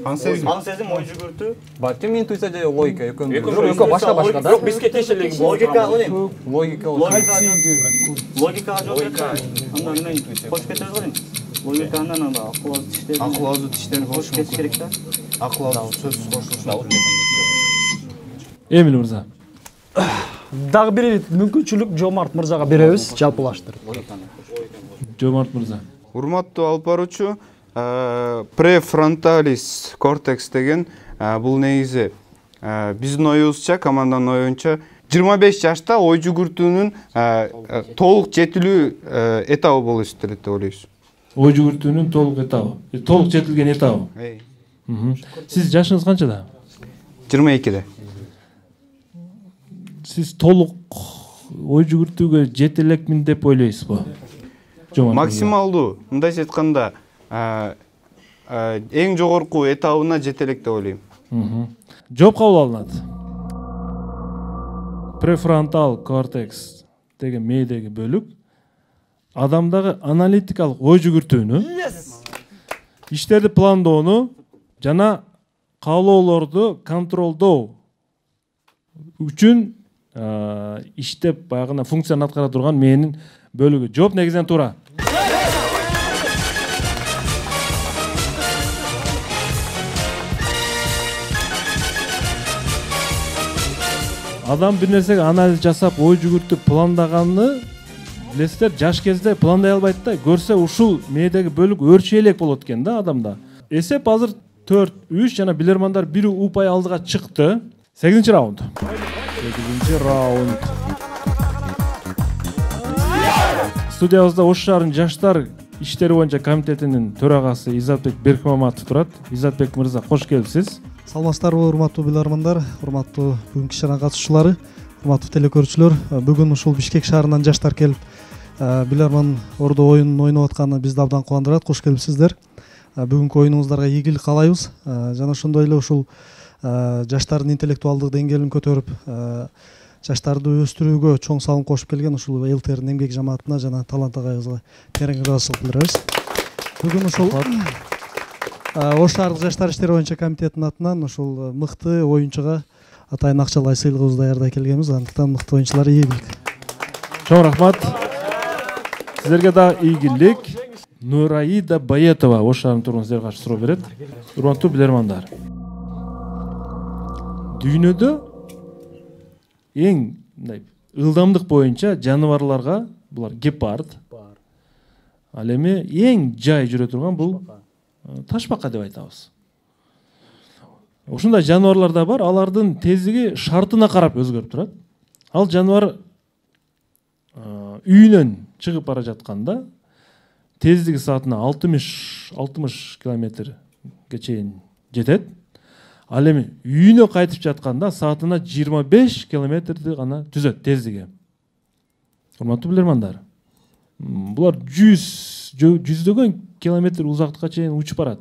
аңсезим, ой жүгүртүү. Балким интуиция же логика экөө башка да. Бирок бизге тиешелиги логика, логика. Логикага жооп берет. Андан интуиция. Кошуп кетебиз го дейм. Логиканан анда акыл азуу тиштерин кошуп кетиш керек да. Акыл азуу сөзсүз кошулушу. Эмил мырза. Дагы бир мүмкүнчүлүк Жомарт мырзага беребиз, жалпылаштырып. Жомарт мырза. Урматтуу алып баруучу, префронталис кортекс деген бул негизи биздин оюбузча, команданын оюнча 25 жашта ой жүгүртүүнүн толук жетилүү этабы болуп эсептелет деп ойлойбуз. Ой жүгүртүүнүн толук этабы. Толук жетилген этабы. Сиз жашыңыз канчада? 22-де. Сиз толук ой жүгүртүүгө жете элекмин деп ойлойсузбу? Максималдуу, мындайча айтканда, эң жогорку этабына жете элек деп ойлойм. Жооп кабыл алынат. Префронтал кортекс деген мээдеги бөлүк адамдагы аналитикалык ой жүгүртүүнү, иштерди пландоону жана каалоолорду контролдоо үчүн иштеп баягына функцияны аткара турган мээнин бөлүгү. Жооп негизинен туура. Адам бир нерсеге анализ жасап, ой жүгүртүп пландаганны билесиздер, жаш кезде пландай албайт да, көрсө ушул мээдеги бөлүк өөрчүй элек болот экен да адамда. Эсеп азыр 4-3 жана билермандар 1 упай алдыга чыкты. 8 раунд. 8 раунд. Студиябызда Ош шаарынын жаштар иштери боюнча комитетинин төрагасы Изатбек Беркмаматов турат. Изатбек мырза, кош келипсиз. Саламатсыздарбы, урматтуу билермандар, урматтуу бүгүнкү ишчанага катышуучулар, урматтуу телекөрүүчүлөр. Бүгүн ушул Бишкек шаарынан жаштар келип, билерман ордо оюн ойноп атканы бизди абдан кубандырат. Кош келипсиздер. Бүгүнкү оюнуңуздарга ийгилик каалайбыз. Жана ошондой эле ушул жаштардын интеллектуалдык деңгээлин көтөрүп, жаштарды өстүрүүгө чоң салым кошуп келген ушул ЛТРдин эмгек жамаатына жана Талант агайыбызга терең ыраазычылык билдиребиз. Бүгүн ушул Ош шаардык жаштар иштери боюнча комитетинин атынан ушул мыкты оюнчуга атайын акчалай сыйлыгыбызды даярдай келгенбиз. Андыктан мыкты оюнчуларга ийгилик. Чоң рахмат. Сиздерге да ийгилик. Нураида Баетова Ош шаарынын тургуну сиздерге каршы суроо берет. Урматтуу билермандар. дүйнөдө эң мындай ылдамдык боюнча жаныбарларга булар гепард, ал эми эң жай жүрө турган бул ташбака деп айтабыз. Ушундай жаныбарлар да бар, алардын тездиги шартына карап өзгөрүп турат. Ал жаныбар үйүнөн чыгып бара жатканда тездиги саатына 60 километрге чейин жетет. Ал эми үйүнө кайтып жатканда саатына 25 километрди гана түзөт тездиги. Урматтуу билермандар, булар жүздөгөн километр узактыкка чейин учуп барат.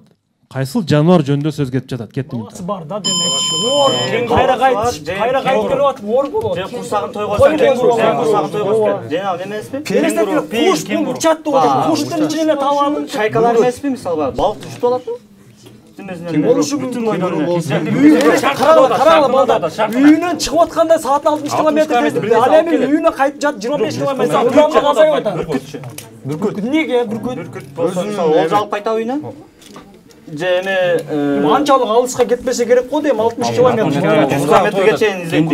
Кайсыл жаныбар жөнүндө сөз кетип жатат? Кеттим. Бар да демек. Кайра кайтып келип атып оор болот. Же курсагын тойгозсаң, курсагын тойгозуп кет. Жана эмеспи? Куш учат деп атат. Куштун ичинен эле таап алып. Чайкалар эмеспи, мисалга, балыкты жутуп алатпы? Болушу мүмкүн. Караңла балдар. Үйүнөн чыгып атканда саатына 60 километр тездикте. Ал эми үйүнө кайтып жат 25 километр. Урамга азайып атат. Бүркүт. Неге бүркүт? Мисалы, ол алып кайта үйүнө? Же эми анчалык алыска кетпесе керек го дейм, 60 километр. 100 километрге чейин излейт.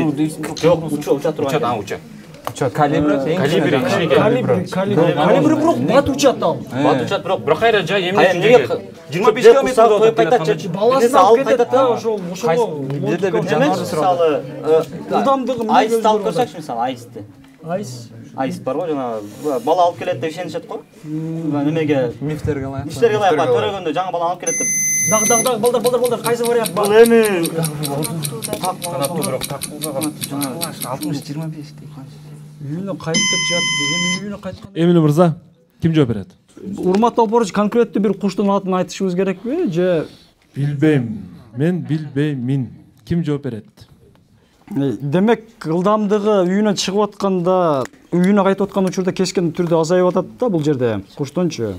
Жок, учат турган. Учат. Калибри бирок бат учат ал. Бат учат бирок кайра жай эмне 25 километр тоюп кайтат. Баласын алып кетет да, ошол. бизде бир жаныбар мисалы ылдамдыгы айсты алып көрсөкчү, мисалы айсты. Айс бар го, жана бала алып келет деп ишенишет го. Немеге мифтерге ылайык. Мифтерге ылайык бар, төрөгөндө жаңы бала алып келет деп. Даг, балдар, кайсы вариант бар? Бул эми канаттуу бирок такуулган 60-25 дейт. Үйүнө кайтып жатып, эми үйүнө кайткан. Эмиль мырза, ким жооп берет? Урматтуу Алпарович, конкреттүү бир куштун атын айтышыбыз керекпи же? Билбейм. Мен билбеймин. Ким жооп берет? Демек, ылдамдыгы үйүнөн чыгып атканда, үйүнө кайтып аткан учурда кескен түрдө азайып атат да бул жерде. Куштунчу.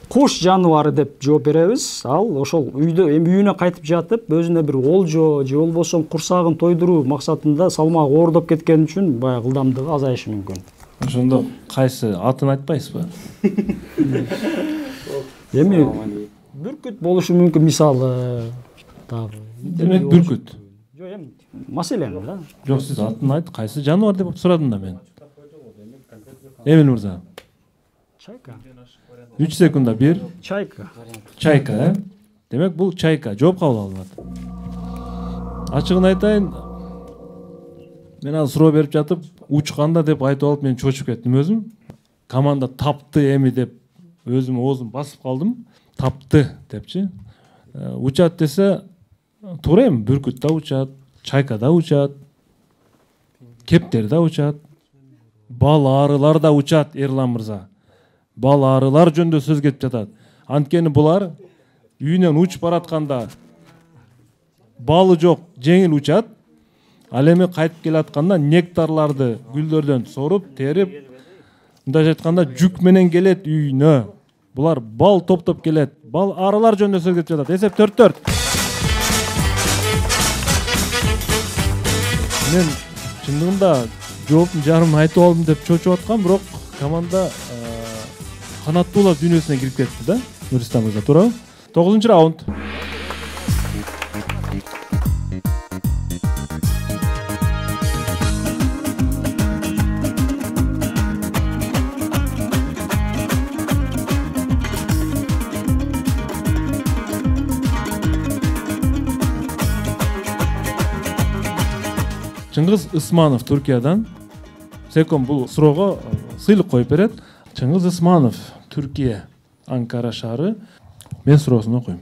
Куш жаныбары деп жооп беребиз. Ал ошол үйдө эми үйүнө кайтып жатып, өзүнө бир олжо же болбосо курсагын тойдуруу максатында салмагы оордоп кеткен үчүн баягы ылдамдыгы азайышы мүмкүн. Ошондо кайсы атын айтпайсызбы? Эми бүркүт болушу мүмкүн, мисалы. Демек бүркүт. Жок, эми маселен да. Жок, сиз атын айт, кайсы жаныбар деп сурадым да мен. Эмиль мырза. Чайка. 3 секунда 1. Чайка, Демек бул чайка. Жооп кабыл алынат. Ачыгын айтайын, мен азыр суроо берип жатып, учканда деп айтып алып мен чочуп кеттим өзүм. Команда тапты эми деп өзүм оозум басып калдым. Тапты депчи. Учат десе, туура эми, бүркүт да учат, чайка да учат, кептер да учат, бал арылар да учат, Эрлан мырза. Бал арылар жөнүндө сөз кетип жатат. Анткени булар үйүнөн учуп баратканда балы жок, жеңил учат. Ал эми кайтып келатканда нектарларды гүлдөрдөн соруп, терип, мындай айтканда жүк менен келет үйүнө. Булар бал топтоп келет. Бал арылар жөнүндө сөз кетип жатат. Эсеп 4-4. Мен чындыгында жооптун жарымын айтып алдым деп чочуп аткам, бирок команда канаттуулар дүйнөсүнө кирип кетти да. Нурислам мырза, туурабы? 9-раунд. Чыңгыз Ысманов Түркиядан. Секом бул суроого сыйлык коюп берет. Чыңгыз Ысманов, Түркия, Анкара шаары. Мен суроосун окуйм.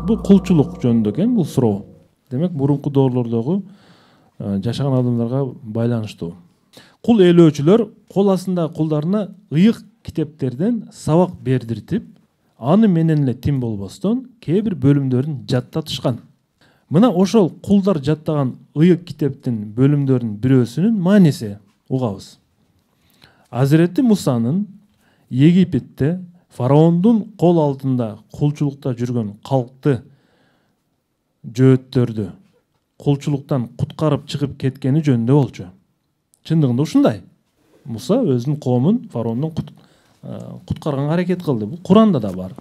Бул кулчулук жөнүндө экен бул суроо. Демек, мурунку доорлордогу жашаган адамдарга байланыштуу. Кул ээлөөчүлөр кол астындагы кулдарына ыйык китептерден сабак бердиртип, аны менен эле тим болбостон кээ бир бөлүмдөрүн жаттатышкан. Мына ошол кулдар жаттаган ыйык китептин бөлүмдөрүнүн бирөөсүнүн мааниси угабыз. Азирети Мусанын Египетте фараондун кол алдында кулчулукта жүргөн калкты, жөөттөрдү кулчулуктан куткарып чыгып кеткени жөнүндө болчу. Чындыгында ушундай. Муса өзүнүн коомун фараондон куткарганга аракет кылды. Бул Куранда да бар.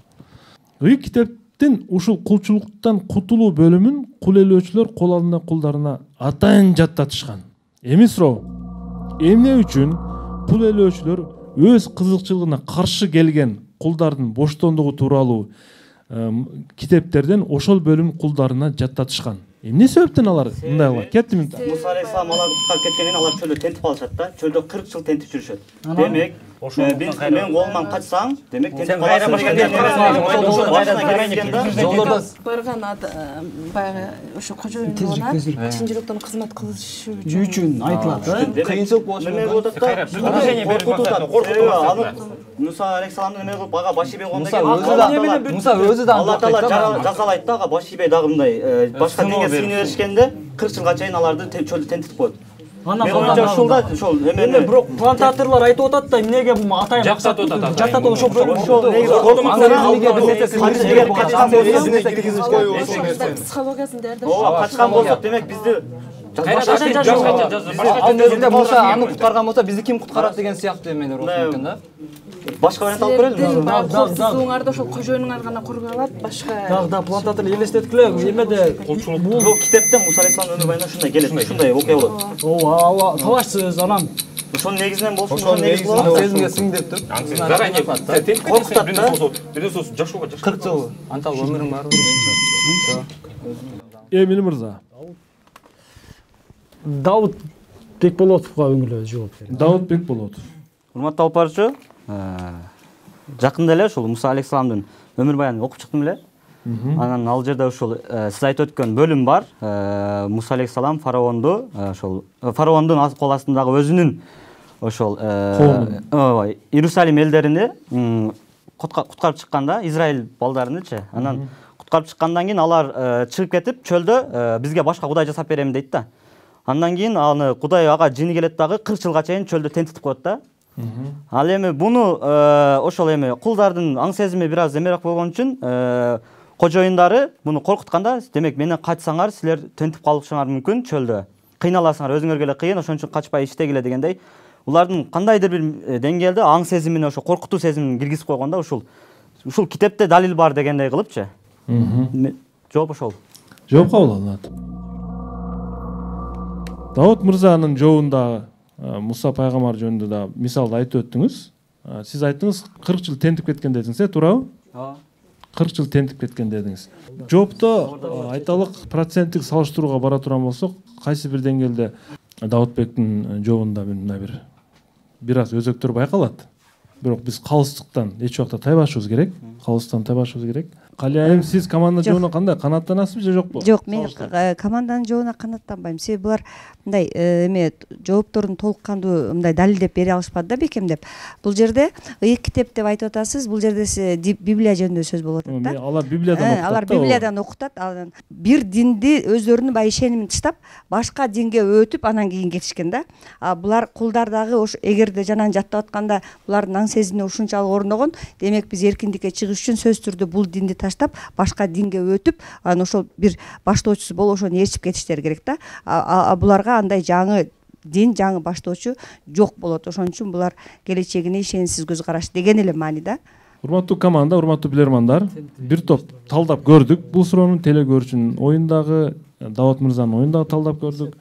Ыйык китеп китептин ушул кулчулуктан кутулуу бөлүмүн кул ээлөөчүлөр кол алдында кулдарына атайын жаттатышкан. Эми суроо, эмне үчүн кул ээлөөчүлөр өз кызыкчылыгына каршы келген кулдардын боштондугу тууралуу китептерден ошол бөлүм кулдарына жаттатышкан? Эмне себептен алар мындай кылат? Кетти минут. Муса алейхисалам аларды куткарып кеткенден алар чөлдө тентип калышат да. Чөлдө 40 жыл тентип жүрүшөт. Демек, мен колуман качсаң, демек тентип каласың деген. Барган баягы ошо кожоюнуна чын жүрөктөн кызмат кылыш үчүн айтылат да. Кыйынчылык болушу мүмкүн. Муса алейхисаламдын эме кылып ага башибей койгондон Муса өзү да Алла Таала жазалайт да ага башибей дагы мындай башка динге сыйына беришкенде 40 жылга чейин аларды чөлдө тентип коет. Мен оюмча ушулда ошол эмени бирок плантаторлор айтып атат да эмнеге атайын Жактатып атат. жактатып ошол психологиясын даярдаш. качкан болсо демек бизди аны куткарган болсо бизди ким куткарат деген сыяктуу эмелер болушу мүмкүн да. Башка вариант алып көрөлү. Коопсуздугуңарды ошол кожоюнуңар гана коргой алат, башка да плантатор элестеткиле эмеде Бул китепте Муса алейхисаламдын өмүр баянында ушундай келет, ушундай окуя болот. ооба талашсыз анан Ошонун негизинен болсун, ошонун негизи болот. Сезимге сиңдип туруп Коркутат да. 40 жыл анчалык өмүрүң бар. Эмил мырза. Дауыт Бекболотовго өңүлө жооп берет. Дауыт Бекболотов. Урматтуу алып баруучу, жакында эле ушул Муса алейхисаламдын өмүр баянын окуп чыктым эле. Анан ал жерде ушул сиз айтып өткөн бөлүм бар. Муса алейхисалам фараондун кол астындагы өзүнүн ошол Иерусалим элдерини куткарып чыкканда, Израиль балдарынычы. Анан куткарып чыккандан кийин алар чыгып кетип чөлдө бизге башка кудай жасап берем дейт да. Андан кийин аны кудай ага жини келет дагы 40 жылга чейин чөлдө тентитип коет да. Ал эми буну ошол эми кулдардын аң сезими бир аз эмерээк болгон үчүн кожоюндары буну коркутканда, демек менен качсаңар силер тентип калышыңар мүмкүн чөлдө. Кыйналасыңар, өзүңөргө эле кыйын, ошон үчүн качпай иштегиле дегендей. Улардын кандайдыр бир деңгээлде аң сезимине ошо коркутуу сезимин киргизип койгондо ушул китепте далил бар дегендей кылыпчы. Жооп ошол. Жооп кабыл алынат. Дауыт мырзанын жообунда Муса пайгамбар жөнүндө да мисалды айтып өттүңүз. Сиз айттыңыз 40 жыл тентип кеткен дедиңиз, туурабы? 40 жыл тентип кеткен дедиңиз. Жоопто айталык проценттик салыштырууга бара турган болсок, кайсы бир деңгээлде Даутбектин жообунда бир аз өзөктөр байкалат. Бирок биз калыстыктан эч убакта тайбашыбыз керек. Кали айым, сиз команда жообуна кандай канааттанасызбы же жокпу? Жок, мен команданын жообуна канааттанбайм. Себеби булар мындай эме жоопторун толук кандуу мындай далилдеп бере алышпады да, бекемдеп. Бул жерде ыйык китеп деп айтып атасыз. Бул жерде Библия жөнүндө сөз болуп атат да. Алар Библиядан окутат. Алар Библиядан окутат. Бир динди өздөрүнүн бай ишенимин таштап, башка динге өтүп, анан кийин кетишкен да. Булар кулдар дагы ошо эгерде жанагы жаттап атканда булардын аң сезимине ушунчалык орногон, демек биз эркиндикке чыгыш үчүн сөзсүз түрдө бул динди таштап, башка динге өтүп, анан ошол бир баштоочусу болуп ошону ээрчип кетиштери керек да. Буларга андай жаңы дин, жаңы баштоочу жок болот. Ошон үчүн булар келечегине ишеничсиз көз караш деген эле маани да. Урматтуу команда, урматтуу билермандар, бир топ талдап көрдүк. Бул суроону телекөрүүчүнүн оюндагы, Давыт мырзанын оюндагы талдап көрдүк.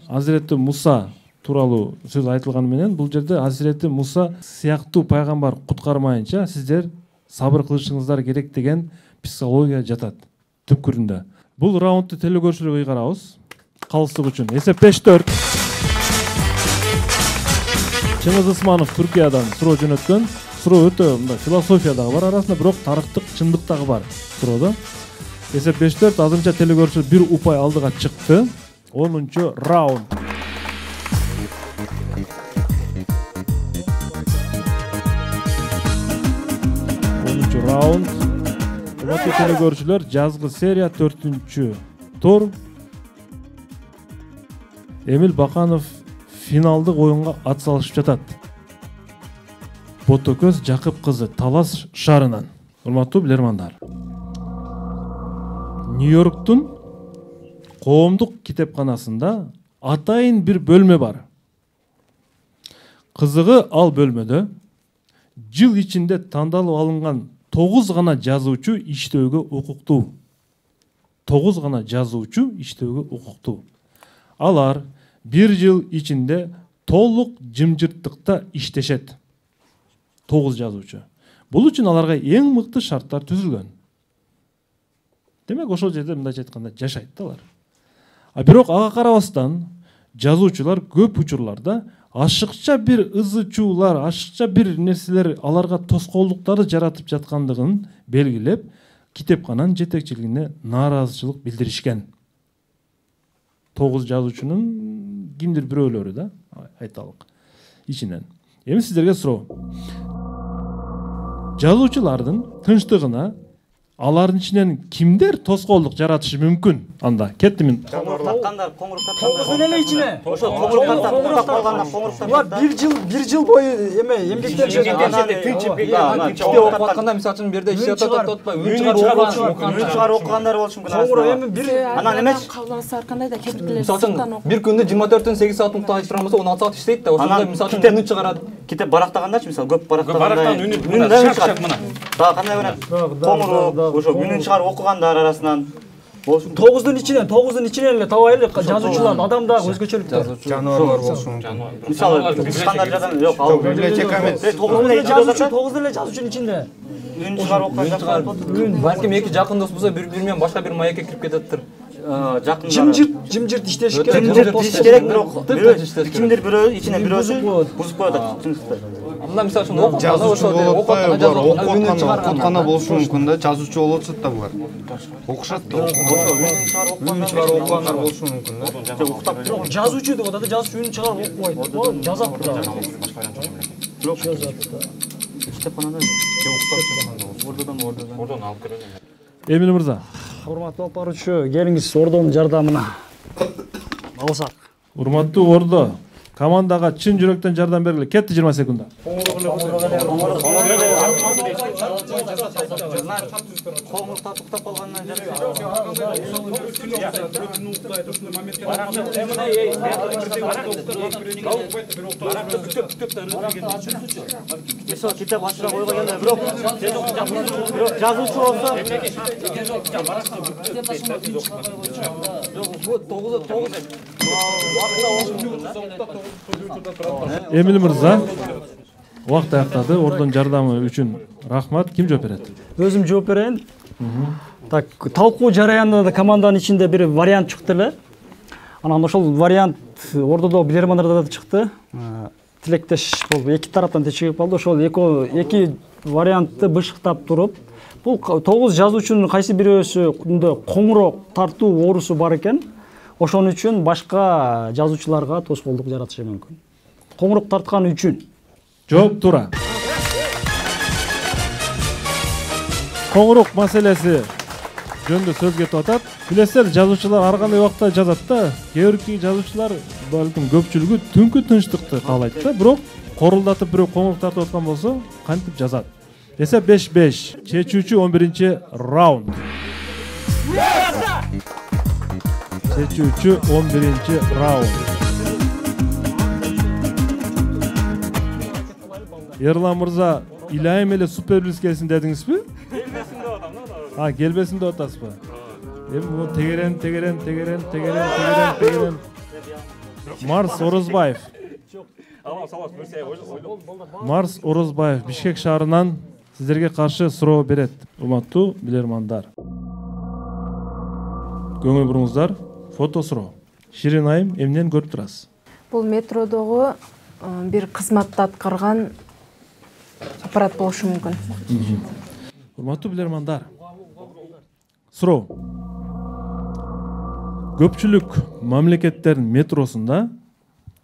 Азирети Муса тууралуу сөз айтылганы менен бул жерде Азирети Муса сыяктуу пайгамбар куткармайынча сиздер сабыр кылышыңыздар керек деген психология жатат түпкүрүндө. Бул раундду телекөрүүчүлөргө ыйгарабыз. Калыстык үчүн эсеп 5-4. Чыңгыз Усманов Түркиядан суроо жөнөткөн. Суроо өтө философия дагы бар арасында, бирок тарыхтык чындык дагы бар суроодо. Эсеп 5-4, азырынча телекөрүүчүлөр бир упай алдыга чыкты. 10-чу раунд. 10-чу раунд. Урматтуу телекөрүүчүлөр, жазгы серия 4-чү тур. Эмил Баканов финалдык оюнга ат салышып жатат. Ботокөз Жакып кызы Талас шаарынан. Урматтуу билермандар. Нью-Йорктун коомдук китепканасында атайын бир бөлмө бар. Кызыгы ал бөлмөдө жыл ичинде тандалып алынган 9 гана жазуучу иштөөгө укуктуу. 9 гана жазуучу иштөөгө укуктуу. Алар 1 жыл ичинде толук жымжырттыкта иштешет. 9 жазуучу. Бул үчүн аларга эң мыкты шарттар түзүлгөн. Демек ошол жерде мындайча айтканда жашайт да алар. А бирок ага карабастан жазуучулар көп учурларда ашыкча бир ызычуулар, ашыкча бир нерселер аларга тоскоолдуктарды жаратып жаткандыгын белгилеп, китепкананын жетекчилигине нааразычылык билдиришкен. 9 жазуучунун кимдир бирөөлөрү да айталык ичинен. Эми сиздерге суроо. Жазуучулардын тынчтыгына алардын ичинен кимдер тоскоолдук жаратышы мүмкүн? Анда кетти мен. Коңуруктаткандар, коңуруктаткандар. Тогузун эле ичине. Ошо коңуруктаткандар, бир жыл бою эме эмгектенишет. Мектепте окуп атканда мисалы үчүн бир жерде иштеп атпайбы? Үн чыгарып окугандар болушу мүмкүн. Коңур эми бир анан эмес кабыл алсалар кандай да кепилдилер. Мисалы үчүн бир күндө 24-төн 8 саат уктап турган болсо 16 саат иштейт да. Ошондо мисалы үчүн үн чыгарат. Китеп барактагандарчы, мисалы көп барактаганда үнүн чыгарат. Дагы кандай барат? Коңурук ошо үнүн чыгарып окугандар арасынан болушу. 9-дун ичинен эле табай эле жазуучулар адамдагы өзгөчөлүктөр. Жаныбарлар болушу мүмкүн. Мисалы кышкандар жадам жок, ал библиотека эмес. 9 эле жазуучунун ичинде. Үн чыгарып окуган. Балким эки жакын дос болсо бири менен башка бир маекке кирип кететтир. Жымжырт иштеш керек. Жымжырт иштеш керек, бирок кимдир бирөө ичине бирөөсү бузуп коет чындыкты. Мына мисалы үчүн окутканда болушу мүмкүн да, жазуучу болуп атышат да булар. Окушат да. Үнүн чыгарып окугандар болушу мүмкүн да. Жазуучу деп атат, жазуучу үнүн чыгарып окубайт. Жазат да. Бирок китепканада ордон алып келет. Эмил мырза. Урматтуу алып баруучу, келиңиз Ордонун жардамына. Алсак. Урматтуу Ордо, командага чын жүрөктөн жардам бергиле. Кетти 20 секунда. Коңур татыктап калгандан Мисалы китеп ачыра койгон эле, бирок жазуучу болсо Эмил мырза, убакыт аяктады. Ордон жардамы үчүн рахмат. Ким жооп берет? Өзүм жооп берейин. Так, талкуу жараянында да команданын ичинде бир вариант чыкты эле. Анан ошол вариант Ордодо билермандарда да чыкты. Тилектеш болуп, эки тараптан чыгып калды. Ошол эки вариантты бышыктап туруп, бул 9 жазуучунун кайсы бирөөсүндө коңурок тартуу оорусу бар экен. Ошон үчүн башка жазуучуларга тоскоолдук жаратышы мүмкүн. Коңурок тарткан үчүн. Жооп туура. Коңурок маселеси жөнүндө сөз кетип атат. Билесиздер, жазуучулар ар кандай убакта жазат да. Кээ бир жазуучулар балким көпчүлүгү түнкү тынчтыкты каалайт да, бирок корулдатып бирөө коңурок тартып аткан болсо, кантип жазат? Эсеп 5-5. Чечүүчү 11-раунд. Чечүүчү 11-раунд. Ерлан мырза, илайым эле суперблиз келсин дедиңизби? Келбесин деп атасызбы? Эми тегерен. Марс Орозбаев. Марс Орозбаев Бишкек шаарынан сиздерге каршы суроо берет. Урматтуу билермандар. Көңүл буруңуздар. Фото суроо. Ширин айым, эмнен көрүп турасыз? Бул метродогу бир кызматты аткарган аппарат болушу мүмкүн. Урматтуу билермандар. Суроо. Көпчүлүк мамлекеттердин метросунда,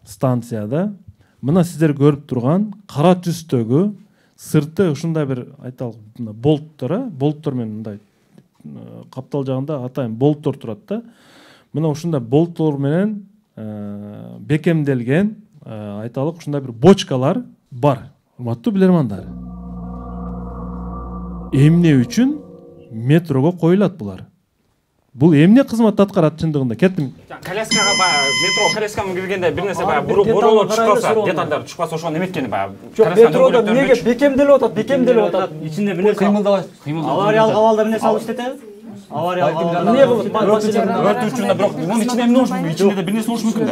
станцияда мына сиздер көрүп турган кара түстөгү сырты ушундай бир айталык болттор менен мындай капталжагында атайын болттор турат да. Мына ушундай болттор менен бекемделген айталык ушундай бир бочкалар бар. Урматтуу билермандар. Эмне үчүн метрого коюлат булар? бул эмне кызмат аткарат чындыгында? Кеттим. Коляскага баягы метро коляскамен киргенде бир нерсе баягы боролор түшүп калса, детальдар түшүп калса, ошону эметкени баягы. Жок, метрода эмнеге бекемделип атат? Ичинде бир нерсе кыймылдабайт. Авариялык абалда бир нерсе алып иштетеби? Авариялык абалда эмне кылып өрт учурунда бирок мунун ичинде эмне болушу мүмкүн? Ичинде бир нерсе болушу мүмкүн да.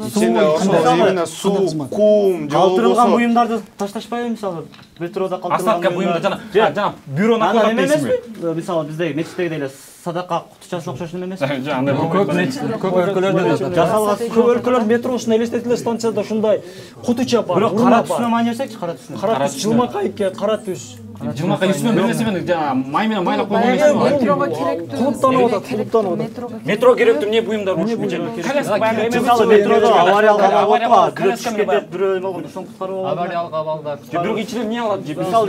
Ичинде ошо именно суу, кум, жол калтырылган буюмдарды ташташпайбы мисалы? Метрода калтырылган остатка буюмдар жана бюрону акылдап дейсизби? Мисалы биздеги мечиттеги эле садака кутучасына окшош неме эмеспи? Жок, андай көп өлкөлөрдө жасалган. Көп өлкөлөр метросунун элестетиле станцияда ушундай кутуча бар. Бирок кара түсүнө май нерсечи, кара түсүнө. Кара түс жылмакай экен, кара түс. Жылмакай үстүнөн бир нерсе менен жана май менен майлап койгон эмеспи? Метрого керектүү. Кулуптанып атат. Метро керектүү эмне буюмдар болушу мүмкүн? Коляска баягы мисалы метродо авариялык абал болуп, коляскага бирөө эме болду, ошону куткарып алып. Авариялык абалдар. Бирок ичинен эмне алат? Мисалы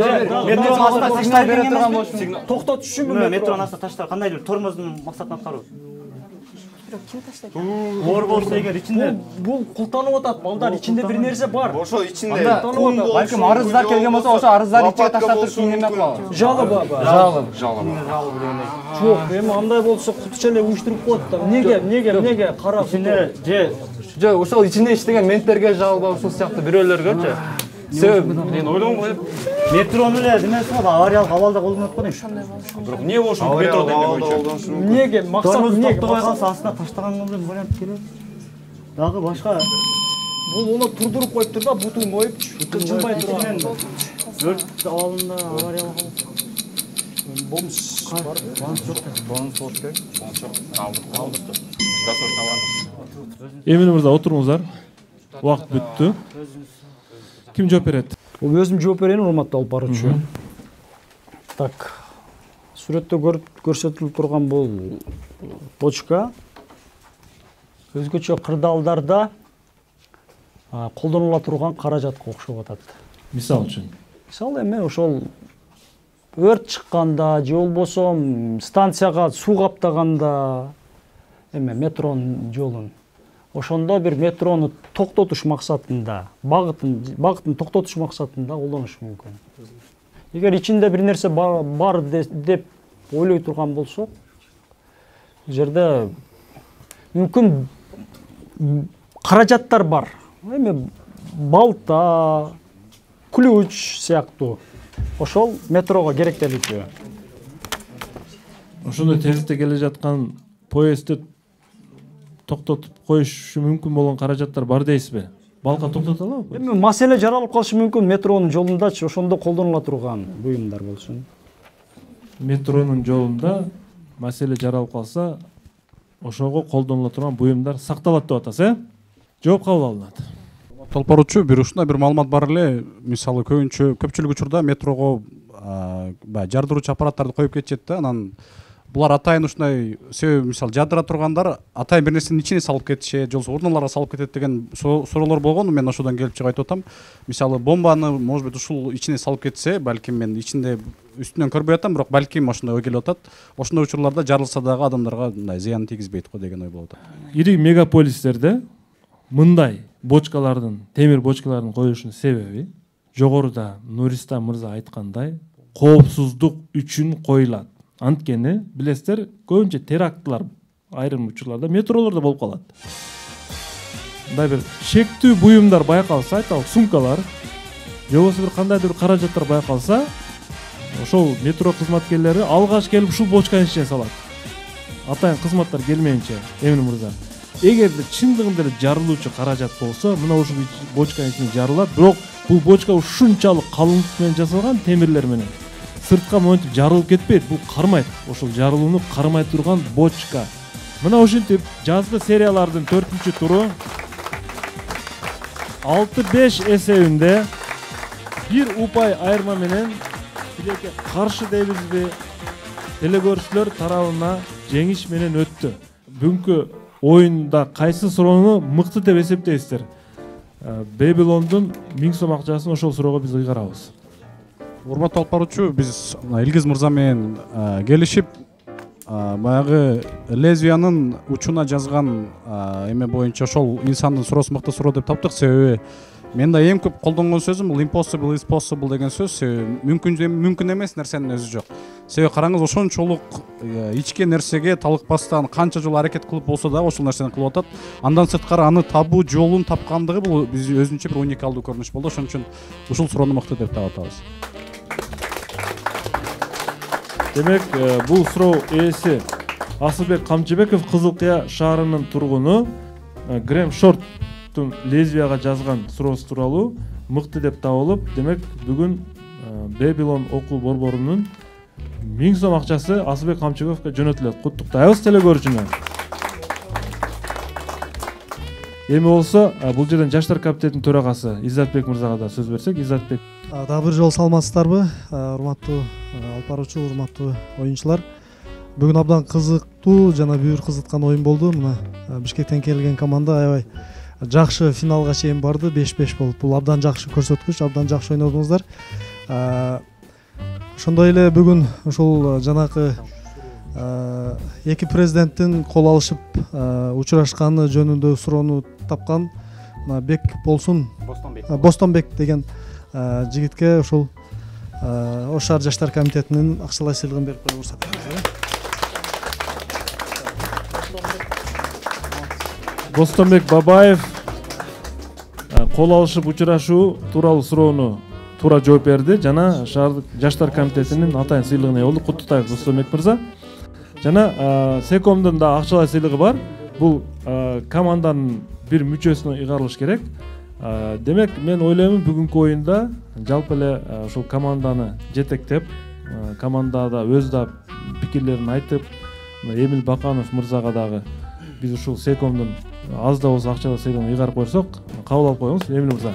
метронун астына таштар бере турган болушу. Токтотушумбу Метронун астына таштар кандайдыр тормоздун максатын аткаруу. Бирок ким таштайт? Оор болсо эгер ичинде бул култанып атат, балдар ичинде бир нерсе бар. Ошо ичинде Балким арыздар келген болсо, ошо арыздарды ичиге таштатып кийин эме кылабы? Жалобы. Жок, эми андай болсо кутуча эле уюштуруп коет да. Эмнеге кара ичинде же Жок, ошол ичинде иштеген менттерге жалоба ушул сыяктуу бирөөлөргөчү. Себеп мен ойлогом го метронун эле немеси бар, авариялык абалда колдонот го дейм. бирок эмне болушу мүмкүн метродо эмне боюнча? Эмнеге максат эмне? Токтобой калса астына таштаган болсо ойлонуп келет. Дагы башка Бул уну турдуруп коюптур да, бутун коюп, жылмай турган. өрт абалында авариялык Бомс бар. бонус болуш керек. Эмин мырза, отуруңуздар. Убакыт бүттү. Ким жооп берет? Өзүм жооп берейин, урматтуу алып баруучу. Так. Сүрөттө көрсөтүлүп турган бул бочка өзгөчө кырдаалдарда колдонула турган каражатка окшоп атат. Мисалы үчүн. Мисалы эме ошол өрт чыкканда же болбосо станцияга суу каптаганда эме метронун жолун ошондо бир метрону токтотуш максатында, багытын токтотуш максатында колдонуш мүмкүн. Эгер ичинде бир нерсе бар деп ойлой турган болсок, бул жерде мүмкүн каражаттар бар. Эми балта, ключ сыяктуу. Ошол метрого керектелүүчү. Ошондой тезисте келе жаткан поездди токтотуп коюшу мүмкүн болгон каражаттар бар дейсизби? Балка токтото алабы? Эми маселе жаралып калышы мүмкүн, метронун жолундачы ошондо колдонула турган буюмдар болсун. Метронун жолунда маселе жаралып калса, ошого колдонула турган буюмдар сакталат деп атасыз, Жооп кабыл алынат. Толпоручу бир ушундай бир маалымат бар эле, мисалы көпчүлүк учурда метрого жардыруучу аппараттарды коюп кетишет да, анан булар атайын ушундай себеби мисалы жадыра тургандар атайын бир нерсенин ичине салып кетишет, же болбосо урналарга салып кетет деген суроолор болгон. Мен ошодон келип чыгып айтып атам. Мисалы бомбаны, может быть, ушул ичине салып кетсе, балким мен ичинде үстүнөн көрбөй атам, бирок балким ошондой ой келип атат. Ошондой учурларда жарылса дагы адамдарга мындай зыян тийгизбейт го деген ой болуп атат. Ири мегаполистерде мындай бочкалардын, темир бочкалардын коюшунун себеби жогоруда Нуристан мырза айткандай, коопсуздук үчүн коюлат. Анткени билесиздер, көбүнчө терактлар айрым учурларда метролордо болуп калат. Мындай бир шектүү буюмдар байкалса, айталы сумкалар, же болбосо бир кандайдыр бир каражаттар байкалса, ошол метро кызматкерлери алгаш келип ушул бочканын ичине салат. Атайын кызматтар келмейинче, Эмин мырза. Эгерде чындыгында эле жарылуучу каражат болсо, мына ушул бочканын ичине жарылат, бирок бул бочка ушунчалык калыңдык менен жасалган, темирлер менен. Сыртка монтип жарылып кетпейт, бул кармайт. Ошол жарылууну кармай турган бочка. Мына ушинтип жазгы сериялардын 4-туру 6-5 эсебинде бир упай айырма менен тилекке каршы дейбизби, телекөрүүчүлөр тарабына жеңиш менен өттү. Бүгүнкү оюнда кайсы суроону мыкты деп эсептейсиздер? Бебилондун 1000 сом акчасын ошол суроого биз ыйгарабыз. Урматтуу алып баруучу, биз Илгиз мырза менен келишип, баягы лезвиянын учуна жазган эме боюнча ошол инсандын суроосу мыкты суроо деп таптык. Себеби мен да эң көп колдонгон сөзүм бул impossible is possible деген сөз. Мүмкүн эмес нерсенин өзү жок. Себеби караңыз, ошончолук ичке нерсеге талыкпастан канча жолу аракет кылып болсо да ошол нерсени кылып атат. Андан сырткары аны табуу жолун тапкандыгы бул биз өзүнчө бир уникалдуу көрүнүш болду. Ошон үчүн ушул суроону мыкты деп таап атабыз. Демек, бул суроо ээси Асылбек Камчыбеков Кызыл Кыя шаарынын тургуну. Грэм Шорттун лезвияга жазган суроосу тууралуу мыкты деп табылып, демек бүгүн Babylon окуу борборунун 1000 сом акчасы Асылбек Камчыбековго жөнөтүлөт. Куттуктайбыз теле көрүүчүнү. Эми болсо, бул жерден Жаштар комитетинин төрагасы Иззатбек мырзага да сөз берсек. Иззатбек. Дагы бир жолу саламатсыздарбы, урматтуу алып баруучу, урматтуу оюнчулар. Бүгүн абдан кызыктуу жана бүйүр кызыткан оюн болду. Мына Бишкектен келген команда аябай жакшы финалга чейин барды, 5-5 болуп. Бул абдан жакшы көрсөткүч, абдан жакшы ойнодуңуздар. Ошондой эле бүгүн ушул жанакы эки президенттин кол алышып учурашканы жөнүндө суроону тапкан Бек Болсун Бостонбек деген жигитке ушул Ош шаар Жаштар комитетинин акчалай сыйлыгын берип коюу уруксат этиңиз. Бостонбек Бабаев кол алышып учурашуу тууралуу суроону туура жооп берди жана шаардык Жаштар комитетинин атайын сыйлыгына ээ болду. Куттуктайбыз Бостонбек мырза. Жана Секомдун да акчалай сыйлыгы бар. Бул команданын бир мүчөсүнө ыйгарылыш керек. Демек, мен ойлоймун бүгүнкү оюнда жалпы эле ушул команданы жетектеп, командада өз да пикирлерин айтып, Эмил Баканов мырзага дагы биз ушул Секомдун аз да болсо акчалай сыйлыгын ыйгарып койсок, кабыл алып коюңуз, Эмил мырза.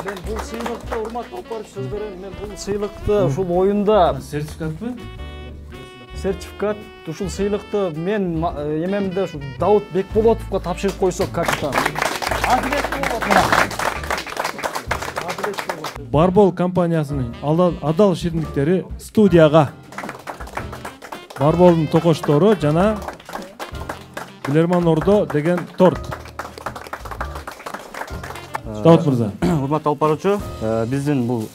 Мен бул сыйлыкты урматтуу алып сөз берем. Мен бул сыйлыкты ушул оюнда сертификатпы? Сертификат, ушул сыйлыкты мен эмемде ушу Дауд Бекболотовго тапшырып койсок капитан. Барбол компаниясынын адал шириндиктери студияга Барболдун токочтору жана Билерман Ордо деген торт. Дауд мырза. Урматтуу алып баруучу, биздин бул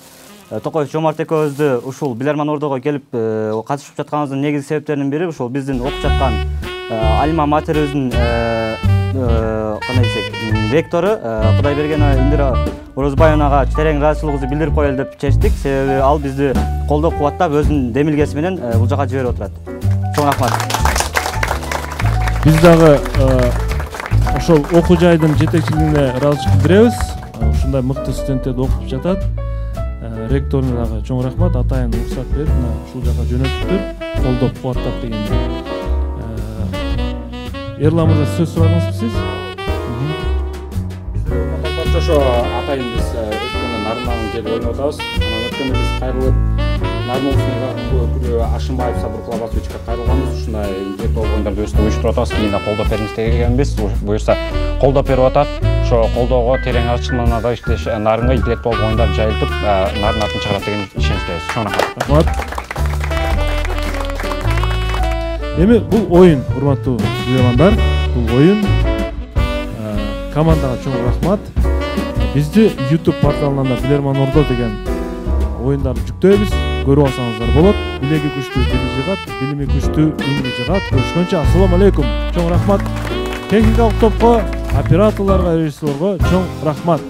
Токоев Жомарт экөөбүздү ушул Билерман Ордого келип катышып жатканыбыздын негизги себептеринин бири ушул биздин окуп жаткан альма материбиздин кандай десек ректору Кудайбергенова Индира Орозбаевнага терең ыраазычылыгыбызды билдирип коелу деп чечтик. Себеби ал бизди колдоп кубаттап өзүнүн демилгеси менен бул жака жиберип отурат. Чоң рахмат. Биз дагы ошол окуу жайдын жетекчилигине ыраазычылык билдиребиз. Ушундай мыкты студенттерди окутуп жатат. Ректоруна дагы чоң рахмат, атайын уруксат берип, ушул жака жөнөтүптүр, колдоп кубаттап дегенде. Эрлан мырза сөз сурадыңызбы сиз? Ошо атайын биз өткөндө Нарынагын келип ойноп атабыз. Анан өткөндө биз кайрылып Нармуловский Ашимбаев Сабыр Кулабасовичке кайрылганбыз. Ушундай интеллектуал оюндарды өзүбүз уюштуруп атабыз. Кийин да колдоп бериңиз дегенбиз. Буюрса колдоп берип атат. Ошо колдоого терең ачылмана да иштеш, Нарынга интеллектуал оюндар жайылтып, Нарын атын чыгарат деген ишеничтебиз. Чоң рахмат. Эми бул оюн, урматтуу билермандар, бул оюн командага чоң рахмат. Бизди YouTube порталынан да Билерман Ордо деген оюндарды жүктөйбүз. Көрүп алсаңыздар болот. Билеги күчтүү дили жыгат, билими күчтүү имни жыгат. Көрүшкөнчө ассаламу алейкум. Чоң рахмат. Техникалык топко, операторлорго, режиссерго чоң рахмат.